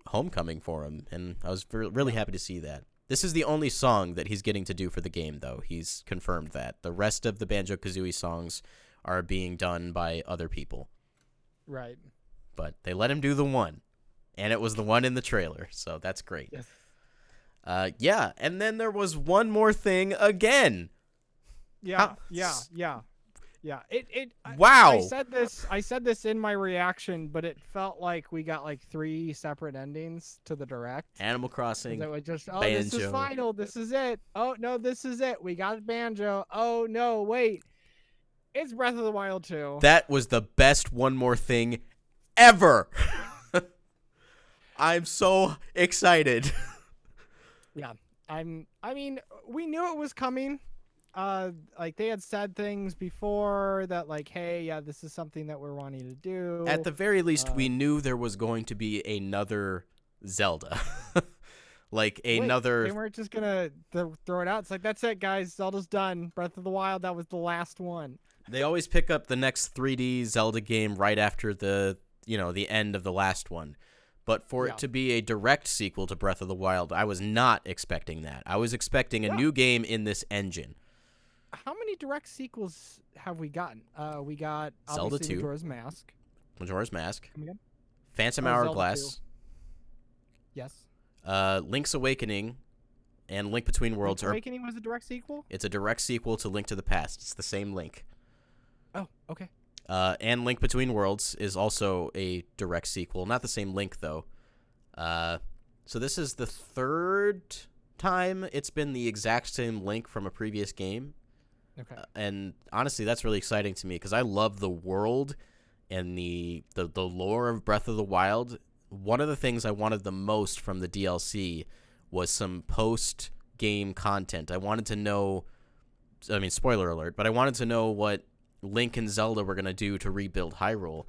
homecoming for him, and I was really happy to see that. This is the only song that he's getting to do for the game, though. He's confirmed that. The rest of the Banjo-Kazooie songs are being done by other people. Right. But they let him do the one, and it was the one in the trailer, so that's great. Yes. Yeah, and then there was one more thing again. Yeah. Wow. I said this in my reaction, but it felt like we got like 3 separate endings to the Direct. Animal Crossing, That was just, Banjo. This is final. This is it. Oh no, this is it. We got Banjo. Oh no, wait. It's Breath of the Wild 2. That was the best one more thing ever. I'm so excited. Yeah. I mean, we knew it was coming. like they had said things before that, like, hey, yeah, this is something that we're wanting to At do. the very least, we Uh, knew there was going to be another Zelda. Like Wait, another. they weren't just gonna throw it out. It's like, that's it, guys. Zelda's done. Breath of the Wild, that was the last one. They always pick up the next 3D Zelda game right after the end of the last one. But for it Yeah. to be a direct sequel to Breath of the Wild, I was not expecting that. I was expecting a Yeah. new game in this engine. How many direct sequels have we gotten? We got Zelda obviously 2, Majora's Mask. Majora's Mask, Come again? Phantom Oh, Zelda 2. Hourglass, Yes. Link's Awakening, and Link Between Worlds Link's are. Awakening was a direct sequel? It's a direct sequel to Link to the Past. It's the same Link. Oh, okay. And Link Between Worlds is also a direct sequel. Not the same Link, though. So this is the third time it's been the exact same Link from a previous game. Okay. And honestly, that's really exciting to me because I love the world and the lore of Breath of the Wild. One of the things I wanted the most from the DLC was some post-game content. I wanted to know, I mean, spoiler alert, but I wanted to know what Link and Zelda were going to do to rebuild Hyrule,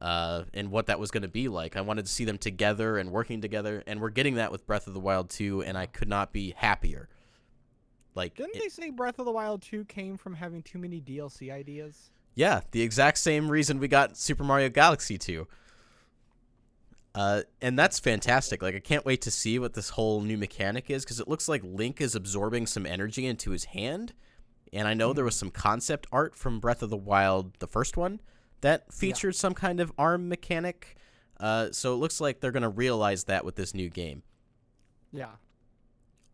and what that was going to be like. I wanted to see them together and working together, and we're getting that with Breath of the Wild 2, and I could not be happier. Like, Didn't they say Breath of the Wild 2 came from having too many DLC ideas? yeah, the exact same reason we got Super Mario Galaxy 2. And that's fantastic. Like, I can't wait to see what this whole new mechanic is, because it looks like Link is absorbing some energy into his hand. And I know there was some concept art from Breath of the Wild, the first one, that featured some kind of arm mechanic. So it looks like they're going to realize that with this new game. Yeah.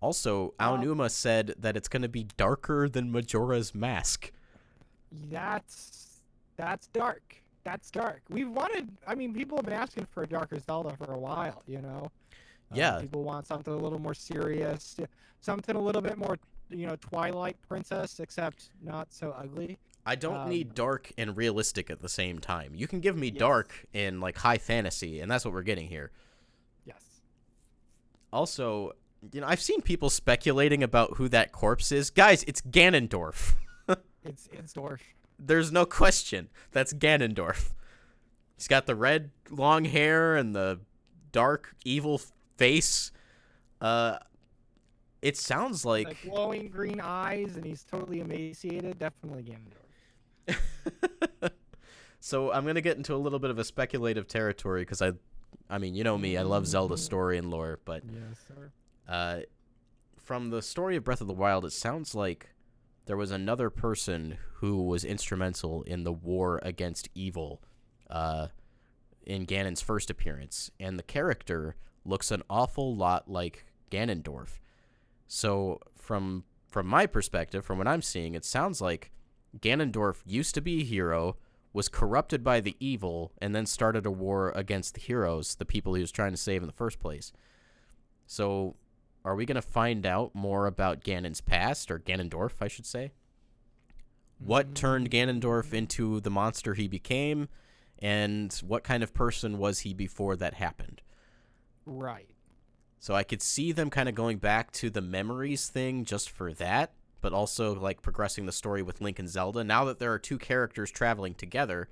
Also, Aonuma said that it's going to be darker than Majora's Mask. That's dark. That's dark. I mean, people have been asking for a darker Zelda for a while, you know? Yeah. People want something a little more serious, something a little bit more, Twilight Princess, except not so ugly. I don't need dark and realistic at the same time. You can give me Yes. dark and like high fantasy, and that's what we're getting here. Yes. Also, I've seen people speculating about who that corpse is. Guys, it's Ganondorf. It's Dorf. There's no question. That's Ganondorf. He's got the red long hair and the dark evil face. It sounds like glowing green eyes, and he's totally emaciated. Definitely Ganondorf. So I'm going to get into a little bit of a speculative territory because I mean, you know me, I love Zelda's story and lore, but Yes, sir. From the story of Breath of the Wild, it sounds like there was another person who was instrumental in the war against evil in Ganon's first appearance, and the character looks an awful lot like Ganondorf. So from my perspective, from what I'm seeing, it sounds like Ganondorf used to be a hero, was corrupted by the evil, and then started a war against the heroes, the people he was trying to save in the first place. So are we going to find out more about Ganon's past, or Ganondorf, I should say? What turned Ganondorf into the monster he became, and what kind of person was he before that happened? Right. So I could see them kind of going back to the memories thing just for that, but also like progressing the story with Link and Zelda. Now that there are two characters traveling together,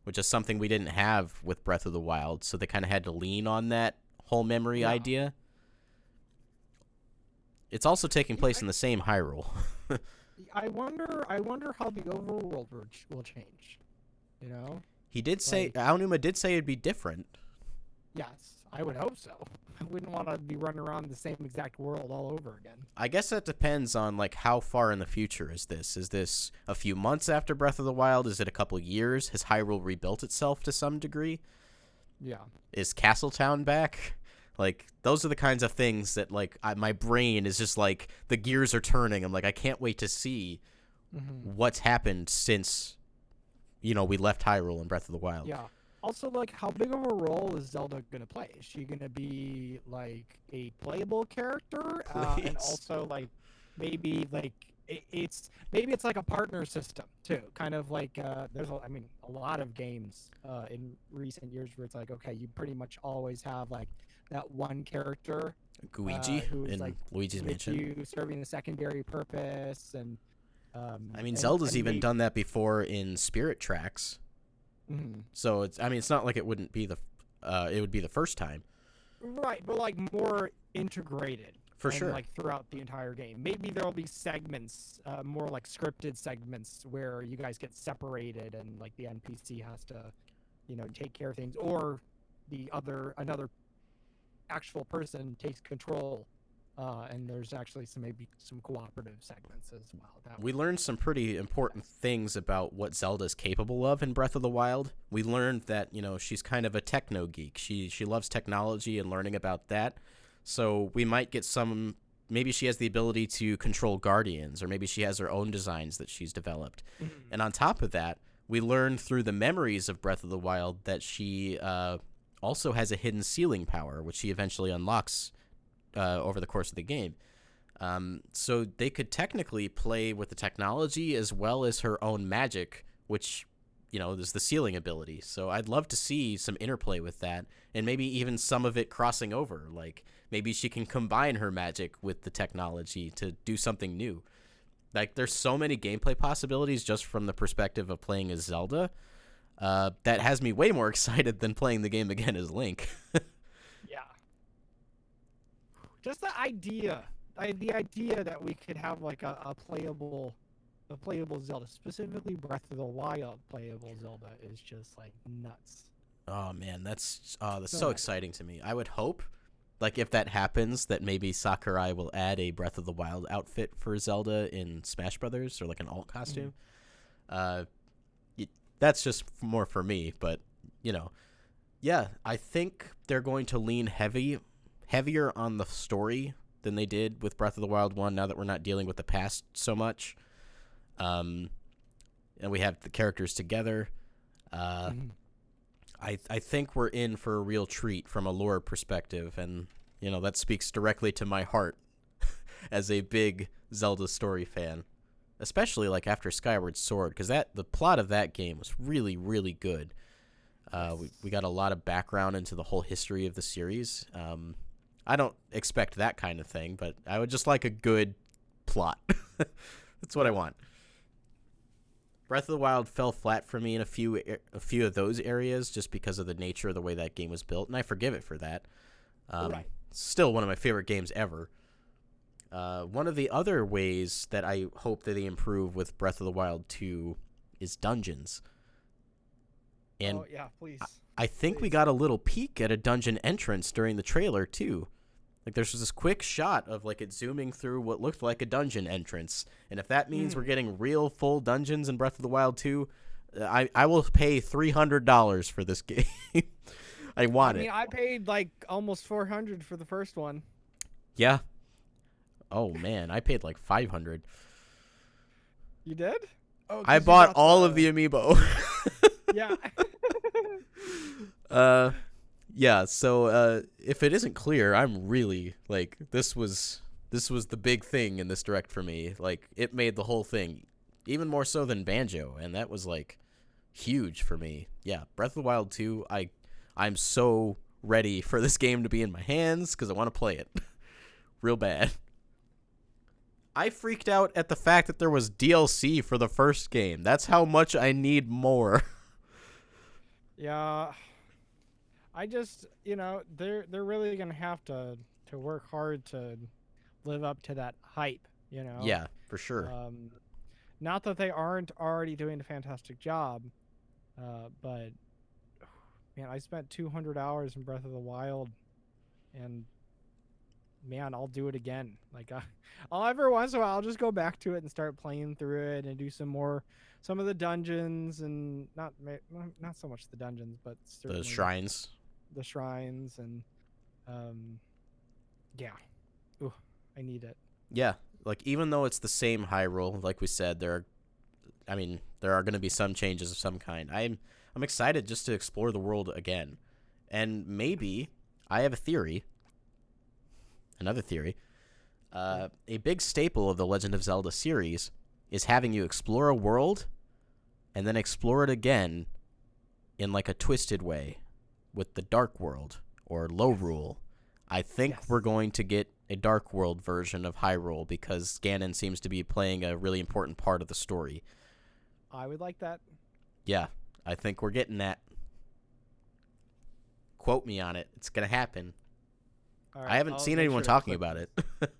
which is something we didn't have with Breath of the Wild, so they kind of had to lean on that whole memory idea. It's also taking place in the same Hyrule. I wonder how the overworld will change. You know? He did say, Aonuma did say it'd be different. Yes, I would hope so. I wouldn't want to be running around the same exact world all over again. I guess that depends on like how far in the future is this? Is this a few months after Breath of the Wild? Is it a couple years? Has Hyrule rebuilt itself to some degree? Yeah. Is Castletown back? Like, those are the kinds of things that, like, my brain is just like, the gears are turning. I'm like, I can't wait to see what's happened since, we left Hyrule in Breath of the Wild. Yeah. Also, like, how big of a role is Zelda going to play? Is she going to be, like, a playable character? And also, like, maybe, like, it's like a partner system, too. Kind of like, there's, a lot of games in recent years where it's like, okay, you pretty much always have, like, that one character Luigi who is in like Luigi's with Mansion. you serving a secondary purpose, and I mean, And Zelda's even maybe, done that before in Spirit Tracks. So it's not like it wouldn't be it would be the first time. right, but like more integrated For and sure. like throughout the entire game. Maybe there'll be segments, more like scripted segments where you guys get separated and like the NPC has to, take care of things, or another actual person takes control, and there's actually maybe some cooperative segments as well. We learned some pretty important things about what Zelda's capable of in Breath of the Wild. We learned that, she's kind of a techno geek. She loves technology and learning about that. So we might get maybe she has the ability to control guardians, or maybe she has her own designs that she's developed. And on top of that, we learned through the memories of Breath of the Wild that she also has a hidden sealing power, which she eventually unlocks over the course of the game. So they could technically play with the technology as well as her own magic, which, is the sealing ability. So I'd love to see some interplay with that, and maybe even some of it crossing over. Like, maybe she can combine her magic with the technology to do something new. Like, there's so many gameplay possibilities just from the perspective of playing as Zelda. That has me way more excited than playing the game again as Link. Yeah. Just the idea that we could have like a playable Zelda, specifically Breath of the Wild playable Zelda, is just like nuts. Oh man, that's so nuts. exciting to me. I would hope, like, if that happens, that maybe Sakurai will add a Breath of the Wild outfit for Zelda in Smash Brothers, or like an alt costume. That's just more for me, but yeah, I think they're going to lean heavier on the story than they did with Breath of the Wild 1, now that we're not dealing with the past so much. And we have the characters together. I think we're in for a real treat from a lore perspective, and that speaks directly to my heart as a big Zelda story fan, especially like after Skyward Sword, because the plot of that game was really, really good. We got a lot of background into the whole history of the series. I don't expect that kind of thing, but I would just like a good plot. That's what I want. Breath of the Wild fell flat for me in a few of those areas just because of the nature of the way that game was built, and I forgive it for that. Right. Still one of my favorite games ever. One of the other ways that I hope that they improve with Breath of the Wild 2 is dungeons. And oh yeah, please. I think we got a little peek at a dungeon entrance during the trailer too. Like, there's this quick shot of like it zooming through what looked like a dungeon entrance, and if that means we're getting real full dungeons in Breath of the Wild 2, I will pay $300 for this game. I want it. I paid like almost $400 for the first one. Yeah. Oh man, I paid like $500. You did? Oh, I bought all of the amiibo. Yeah. Yeah, so if it isn't clear, I'm really like this was the big thing in this direct for me. Like, it made the whole thing even more so than Banjo, and that was like huge for me. Yeah, Breath of the Wild 2, I'm so ready for this game to be in my hands cuz I want to play it real bad. I freaked out at the fact that there was DLC for the first game. That's how much I need more. Yeah. I just, they're really gonna have to work hard to live up to that hype, Yeah, for sure. Not that they aren't already doing a fantastic job, but man, I spent 200 hours in Breath of the Wild, and man, I'll do it again. Like, I'll every once in a while I'll just go back to it and start playing through it and do some of the dungeons, and not so much the dungeons, but The shrines. The shrines, and yeah. Ooh, I need it. Yeah, like, even though it's the same Hyrule, like we said, there are going to be some changes of some kind. I'm excited just to explore the world again. And maybe I have another theory. A big staple of the Legend of Zelda series is having you explore a world and then explore it again in like a twisted way with the Dark World or Low Rule. I think we're going to get a Dark World version of Hyrule because Ganon seems to be playing a really important part of the story. I would like that. Yeah, I think we're getting that. Quote me on it. It's going to happen. All right, I haven't I'll seen make anyone sure to talking clip about this. it.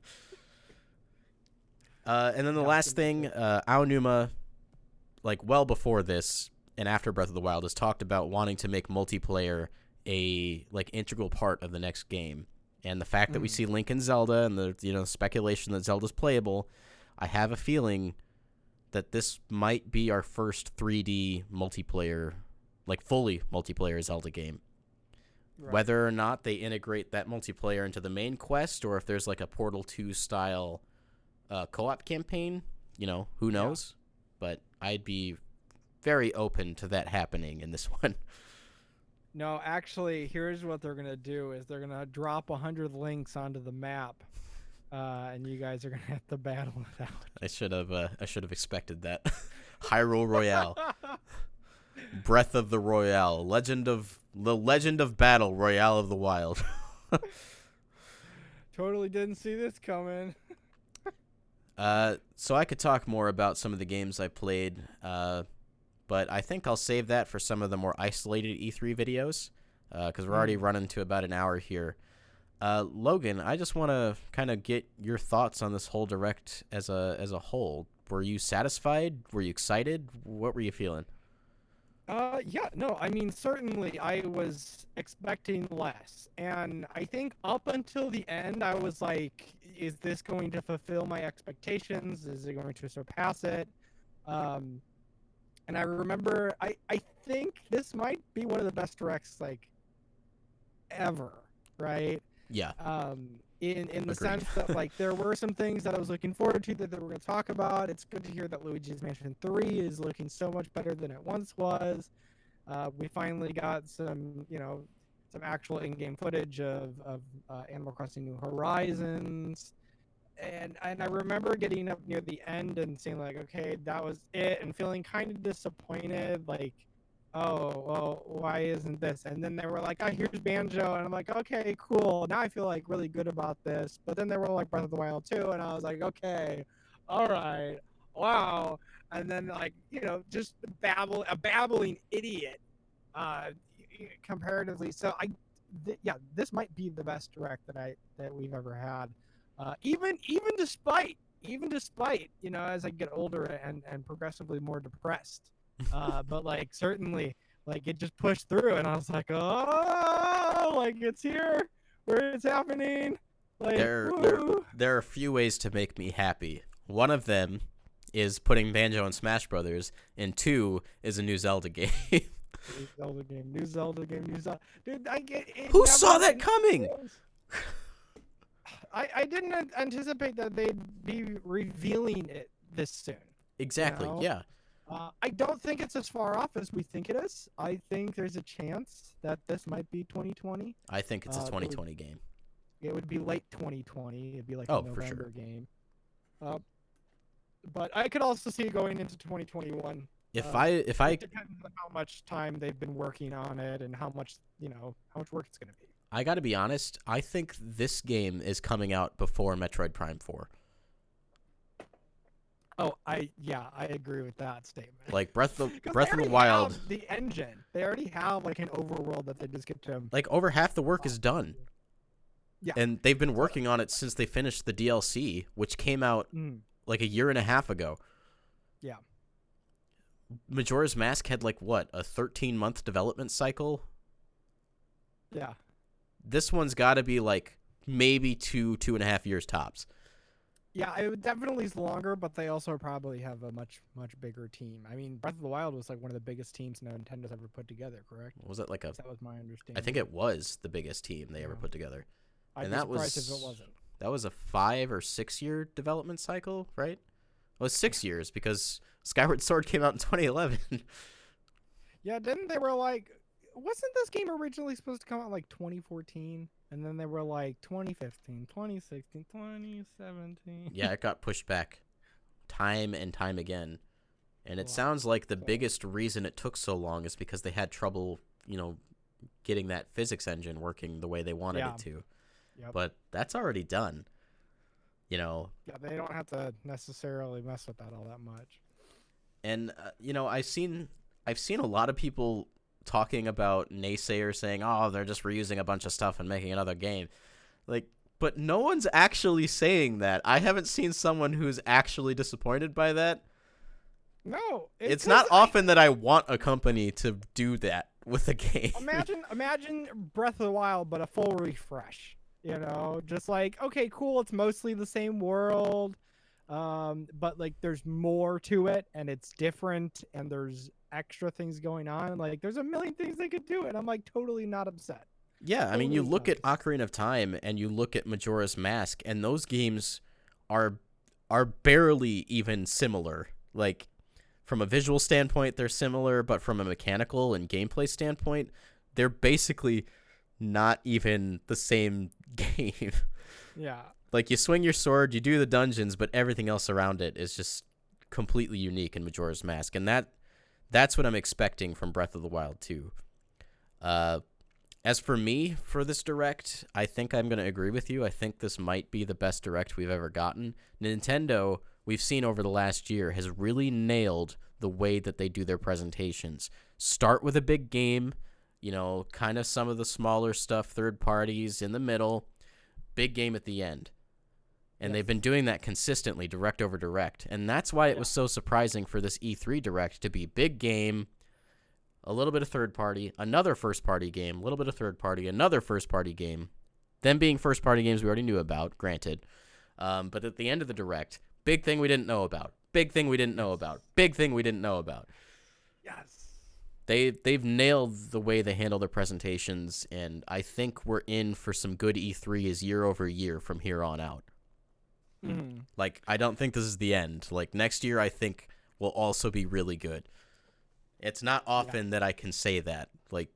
And then the Yeah, last give me thing, Aonuma, like well before this and after Breath of the Wild, has talked about wanting to make multiplayer a like integral part of the next game. And the fact that we see Link and Zelda and the speculation that Zelda's playable, I have a feeling that this might be our first 3D multiplayer, like fully multiplayer Zelda game. Right. Whether or not they integrate that multiplayer into the main quest or if there's like a Portal 2 style co-op campaign, who knows? But I'd be very open to that happening in this one. No, actually, here's what they're gonna do: is they're gonna drop 100 links onto the map, and you guys are gonna have to battle it out. I should have expected that. Hyrule Royale, Breath of the Royale, Legend of Battle Royale of the Wild. Totally didn't see this coming. So I could talk more about some of the games I played, but I think I'll save that for some of the more isolated E3 videos, because we're already running to about an hour here. Logan, I just want to kind of get your thoughts on this whole Direct as a whole. Were you satisfied? Were you excited? What were you feeling? Yeah, no, I mean, certainly I was expecting less. And I think up until the end, I was like, is this going to fulfill my expectations? Is it going to surpass it? And I remember, I think this might be one of the best directs, like, ever, right? Yeah. In the Agreed. sense that, like, there were some things that I was looking forward to that we're going to talk about. It's good to hear that Luigi's Mansion 3 is looking so much better than it once was. We finally got some actual in-game footage of Animal Crossing New Horizons. And I remember getting up near the end and saying, like, okay, that was it, and feeling kind of disappointed, like, oh, well, why isn't this? And then they were like, oh, here's Banjo. And I'm like, okay, cool. Now I feel like really good about this. But then they were like Breath of the Wild 2. And I was like, okay, all right, wow. And then, like, just a babbling idiot comparatively. So this might be the best direct that we've ever had. Even despite, as I get older and progressively more depressed. But like certainly like it just pushed through and I was like, oh, like it's here where it's happening. Like There are a few ways to make me happy. One of them is putting Banjo in Smash Brothers, and two is a new Zelda game. New Zelda game. Dude, I get it. Who saw that coming? I didn't anticipate that they'd be revealing it this soon. Exactly, yeah. I don't think it's as far off as we think it is. I think there's a chance that this might be 2020. I think it's a 2020 game. It would be late 2020. It'd be like a November for sure. game. But I could also see it going into 2021. If It depends on how much time they've been working on it and how much work it's going to be. I got to be honest, I think this game is coming out before Metroid Prime 4. Oh, I agree with that statement. Like Breath of the Wild, the engine. They already have like an overworld that they just get to. like over half the work is done. Yeah. And they've been working on it since they finished the DLC, which came out like a year and a half ago. Yeah. Majora's Mask had like what, a 13-month development cycle? Yeah. This one's got to be like maybe 2.5 years tops. Yeah, it definitely is longer, but they also probably have a much bigger team. I mean, Breath of the Wild was like one of the biggest teams Nintendo's ever put together, correct? Was it like that was my understanding. I think it was the biggest team they ever put together. I'd be surprised if it wasn't. That was a 5 or 6 year development cycle, right? Well, it was 6 years because Skyward Sword came out in 2011. Yeah, didn't they were like, wasn't this game originally supposed to come out like 2014? And then they were like 2015, 2016, 2017. Yeah, it got pushed back time and time again. And it sounds like the biggest reason it took so long is because they had trouble, getting that physics engine working the way they wanted it to. Yep. But that's already done. you know. Yeah, they don't have to necessarily mess with that all that much. And I've seen a lot of people talking about naysayers saying, "Oh, they're just reusing a bunch of stuff and making another game." Like, but no one's actually saying that. I haven't seen someone who's actually disappointed by that. No, It's not often that I want a company to do that with a game. Imagine Breath of the Wild, but a full refresh. You know, just like, okay, cool, it's mostly the same world, but like there's more to it and it's different and there's extra things going on. Like there's a million things they could do, and I'm like totally not upset. Yeah, I mean, you Totally look not at Ocarina of Time and you look at Majora's Mask, and those games are barely even similar. Like, from a visual standpoint, they're similar, but from a mechanical and gameplay standpoint, they're basically not even the same game. Yeah. Like, you swing your sword, you do the dungeons, but everything else around it is just completely unique in Majora's Mask, and that's what I'm expecting from Breath of the Wild 2. As for me, for this Direct, I think I'm going to agree with you. I think this might be the best Direct we've ever gotten. Nintendo, we've seen over the last year, has really nailed the way that they do their presentations. Start with a big game, kind of some of the smaller stuff, third parties in the middle, big game at the end. And they've been doing that consistently, direct over direct. And that's why it was so surprising for this E3 Direct to be big game, a little bit of third party, another first party game, a little bit of third party, another first party game. Them being first party games we already knew about, granted. But at the end of the Direct, big thing we didn't know about, big thing we didn't know about, big thing we didn't know about. Yes. They've nailed the way they handle their presentations, and I think we're in for some good E3s year over year from here on out. Mm-hmm. Like, I don't think this is the end. Like, next year I think will also be really good. It's not often that I can say that. Like,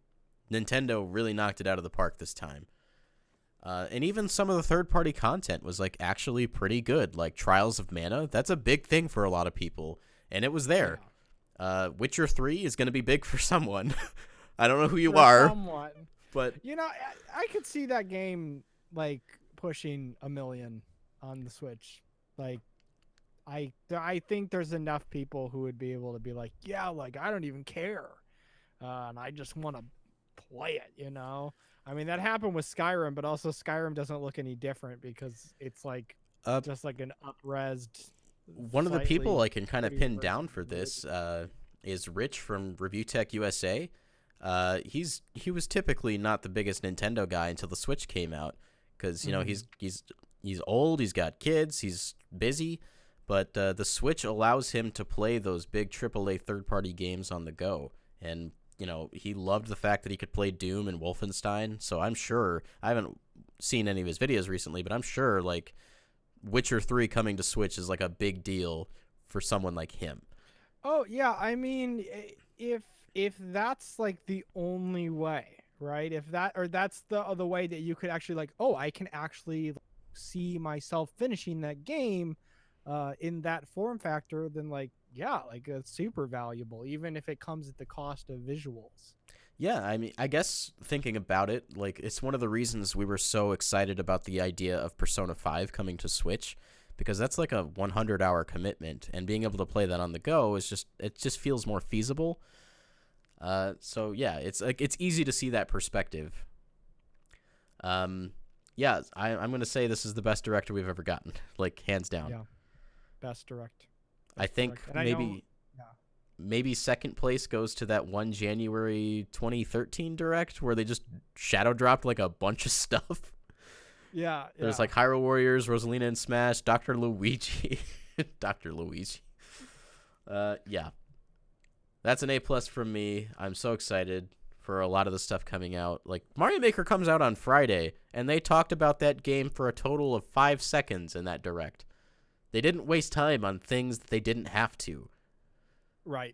Nintendo really knocked it out of the park this time. And even some of the third-party content was, like, actually pretty good. Like, Trials of Mana, that's a big thing for a lot of people. And it was there. Yeah. Witcher 3 is going to be big for someone. I don't know who you are. Someone. But, I could see that game, like, pushing 1 million on the Switch. Like, I think there's enough people who would be able to be like, yeah, like, I don't even care. And I just want to play it, I mean, that happened with Skyrim, but also Skyrim doesn't look any different because it's like just like an up-resed. One of the people I can kind of pin down for this is Rich from Review Tech USA. He was typically not the biggest Nintendo guy until the Switch came out because, he's old, he's got kids, he's busy. But the Switch allows him to play those big AAA third-party games on the go. And, he loved the fact that he could play Doom and Wolfenstein. So I'm sure, I haven't seen any of his videos recently, but I'm sure, like, Witcher 3 coming to Switch is, like, a big deal for someone like him. Oh, yeah. I mean, if that's, like, the only way, right? If that's the way that you could actually, like, I can actually see myself finishing that game in that form factor, then it's super valuable, even if it comes at the cost of visuals. Yeah, I mean, I guess thinking about it, like, it's one of the reasons we were so excited about the idea of Persona 5 coming to Switch, because that's like a 100-hour commitment, and being able to play that on the go it just feels more feasible. So yeah, it's like it's easy to see that perspective. Yeah, I'm gonna say this is the best director we've ever gotten, like, hands down. Yeah. Best direct. I think maybe second place goes to that one January 2013 direct where they just shadow dropped like a bunch of stuff. Yeah. There's like Hyrule Warriors, Rosalina and Smash, Dr. Luigi. Dr. Luigi. Yeah. That's an A+ from me. I'm so excited for a lot of the stuff coming out. Like, Mario Maker comes out on Friday, and they talked about that game for a total of 5 seconds in that direct. They didn't waste time on things that they didn't have to. Right.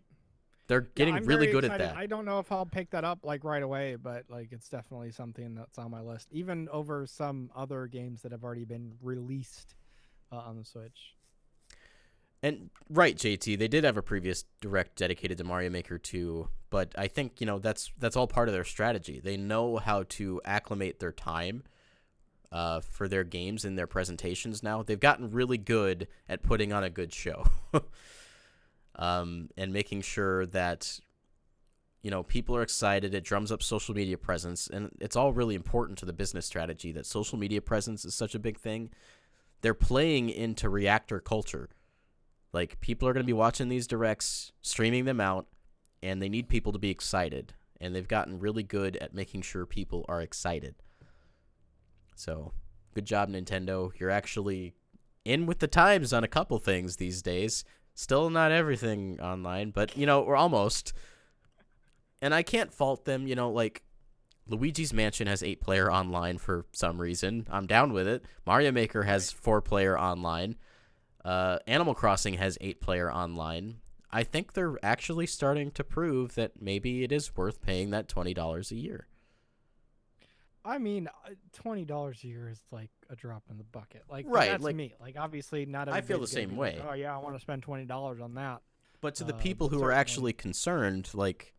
They're getting really good at that. I don't know if I'll pick that up like right away, but like it's definitely something that's on my list, even over some other games that have already been released on the Switch. And right, JT, they did have a previous direct dedicated to Mario Maker 2, but I think, that's all part of their strategy. They know how to acclimate their time for their games and their presentations now. They've gotten really good at putting on a good show. And making sure that, people are excited. It drums up social media presence, and it's all really important to the business strategy that social media presence is such a big thing. They're playing into reactor culture. Like, people are going to be watching these directs, streaming them out, and they need people to be excited. And they've gotten really good at making sure people are excited. So, good job, Nintendo. You're actually in with the times on a couple things these days. Still not everything online, but, we're almost. And I can't fault them, like, Luigi's Mansion has 8-player online for some reason. I'm down with it. Mario Maker has 4-player online. Animal Crossing has 8-player online. I think they're actually starting to prove that maybe it is worth paying that $20 a year. I mean, $20 a year is like a drop in the bucket. Like, right, that's like, me. Like, obviously, not. I feel the same way. Like, oh yeah, I want to spend $20 on that. But to the people who are actually concerned, like,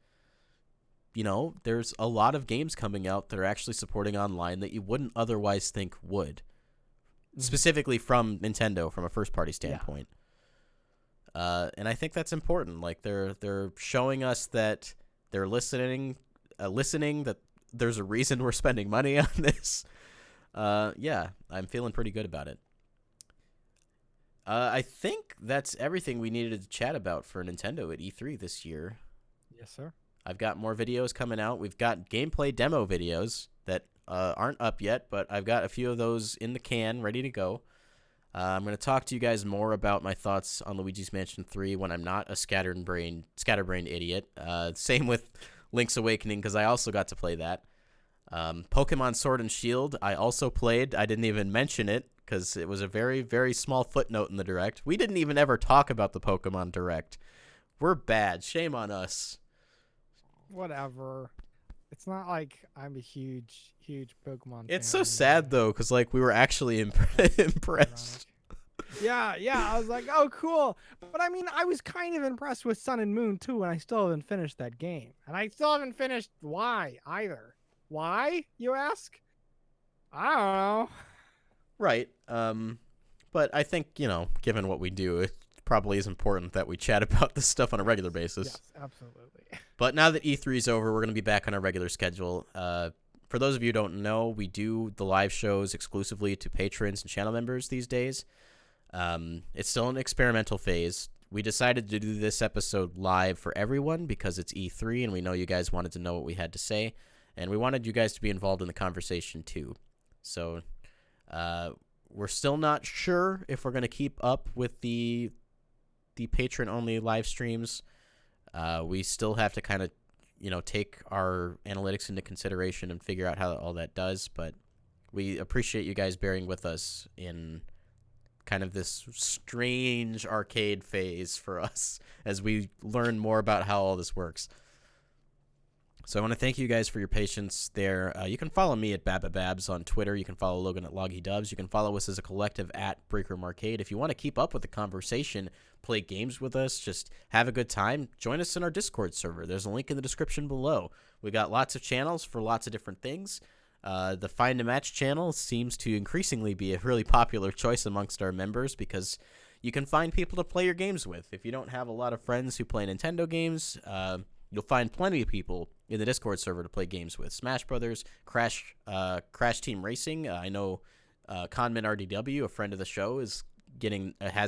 there's a lot of games coming out that are actually supporting online that you wouldn't otherwise think would. Specifically from Nintendo, from a first-party standpoint. Yeah. And I think that's important. Like, they're showing us that they're listening that there's a reason we're spending money on this. Yeah, I'm feeling pretty good about it. I think that's everything we needed to chat about for Nintendo at E3 this year. Yes, sir. I've got more videos coming out. We've got gameplay demo videos that aren't up yet, but I've got a few of those in the can ready to go. I'm going to talk to you guys more about my thoughts on Luigi's Mansion 3 when I'm not a scatterbrained idiot. Same with Link's Awakening, because I also got to play that. Pokemon Sword and Shield, I also played. I didn't even mention it because it was a very, very small footnote in the Direct. We didn't even ever talk about the Pokemon Direct. We're bad. Shame on us. Whatever. It's not like I'm a huge Pokemon fan. It's so sad, though, because, like, we were actually impressed. Yeah, I was like, oh, cool. But, I mean, I was kind of impressed with Sun and Moon, too, and I still haven't finished that game. And I still haven't finished Y, either. Why, you ask? I don't know. Right. But I think, given what we do, it probably is important that we chat about this stuff on a regular basis. Yes, absolutely. But now that E3 is over, we're going to be back on our regular schedule. For those of you who don't know, we do the live shows exclusively to patrons and channel members these days. It's still an experimental phase. We decided to do this episode live for everyone because it's E3 and we know you guys wanted to know what we had to say. And we wanted you guys to be involved in the conversation too. So we're still not sure if we're going to keep up with the patron-only live streams. We still have to kind of, take our analytics into consideration and figure out how all that does. But we appreciate you guys bearing with us in kind of this strange arcade phase for us as we learn more about how all this works. So I want to thank you guys for your patience there. You can follow me at Babababs on Twitter. You can follow Logan at LoggyDubs. You can follow us as a collective at Breakroom Arcade. If you want to keep up with the conversation, play games with us, just have a good time, join us in our Discord server. There's a link in the description below. We got lots of channels for lots of different things. The Find a Match channel seems to increasingly be a really popular choice amongst our members because you can find people to play your games with. If you don't have a lot of friends who play Nintendo games, you'll find plenty of people in the Discord server to play games with. Smash Brothers, Crash Team Racing. I know Conman RDW, a friend of the show, has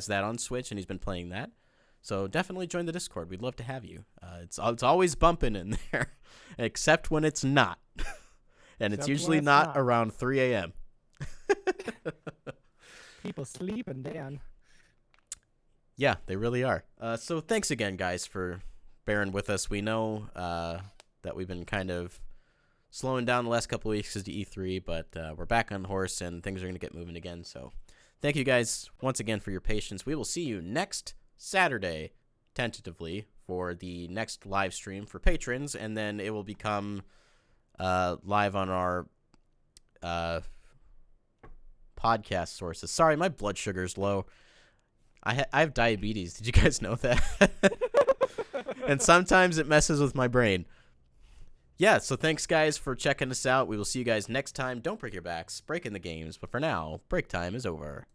that on Switch, and he's been playing that. So definitely join the Discord. We'd love to have you. It's always bumping in there, except when it's not. And it's usually not around 3 a.m. People sleeping, Dan. Yeah, they really are. So thanks again, guys, for bearing with us. We know that we've been kind of slowing down the last couple of weeks because of E3, but we're back on the horse and things are going to get moving again. So thank you guys once again for your patience. We will see you next Saturday, tentatively, for the next live stream for patrons, and then it will become live on our podcast sources. Sorry, my blood sugar's low. I have diabetes. Did you guys know that? And sometimes it messes with my brain. yeah, so thanks guys for checking us out. We will see you guys next time. Don't break your backs, breaking the games. But for now, break time is over.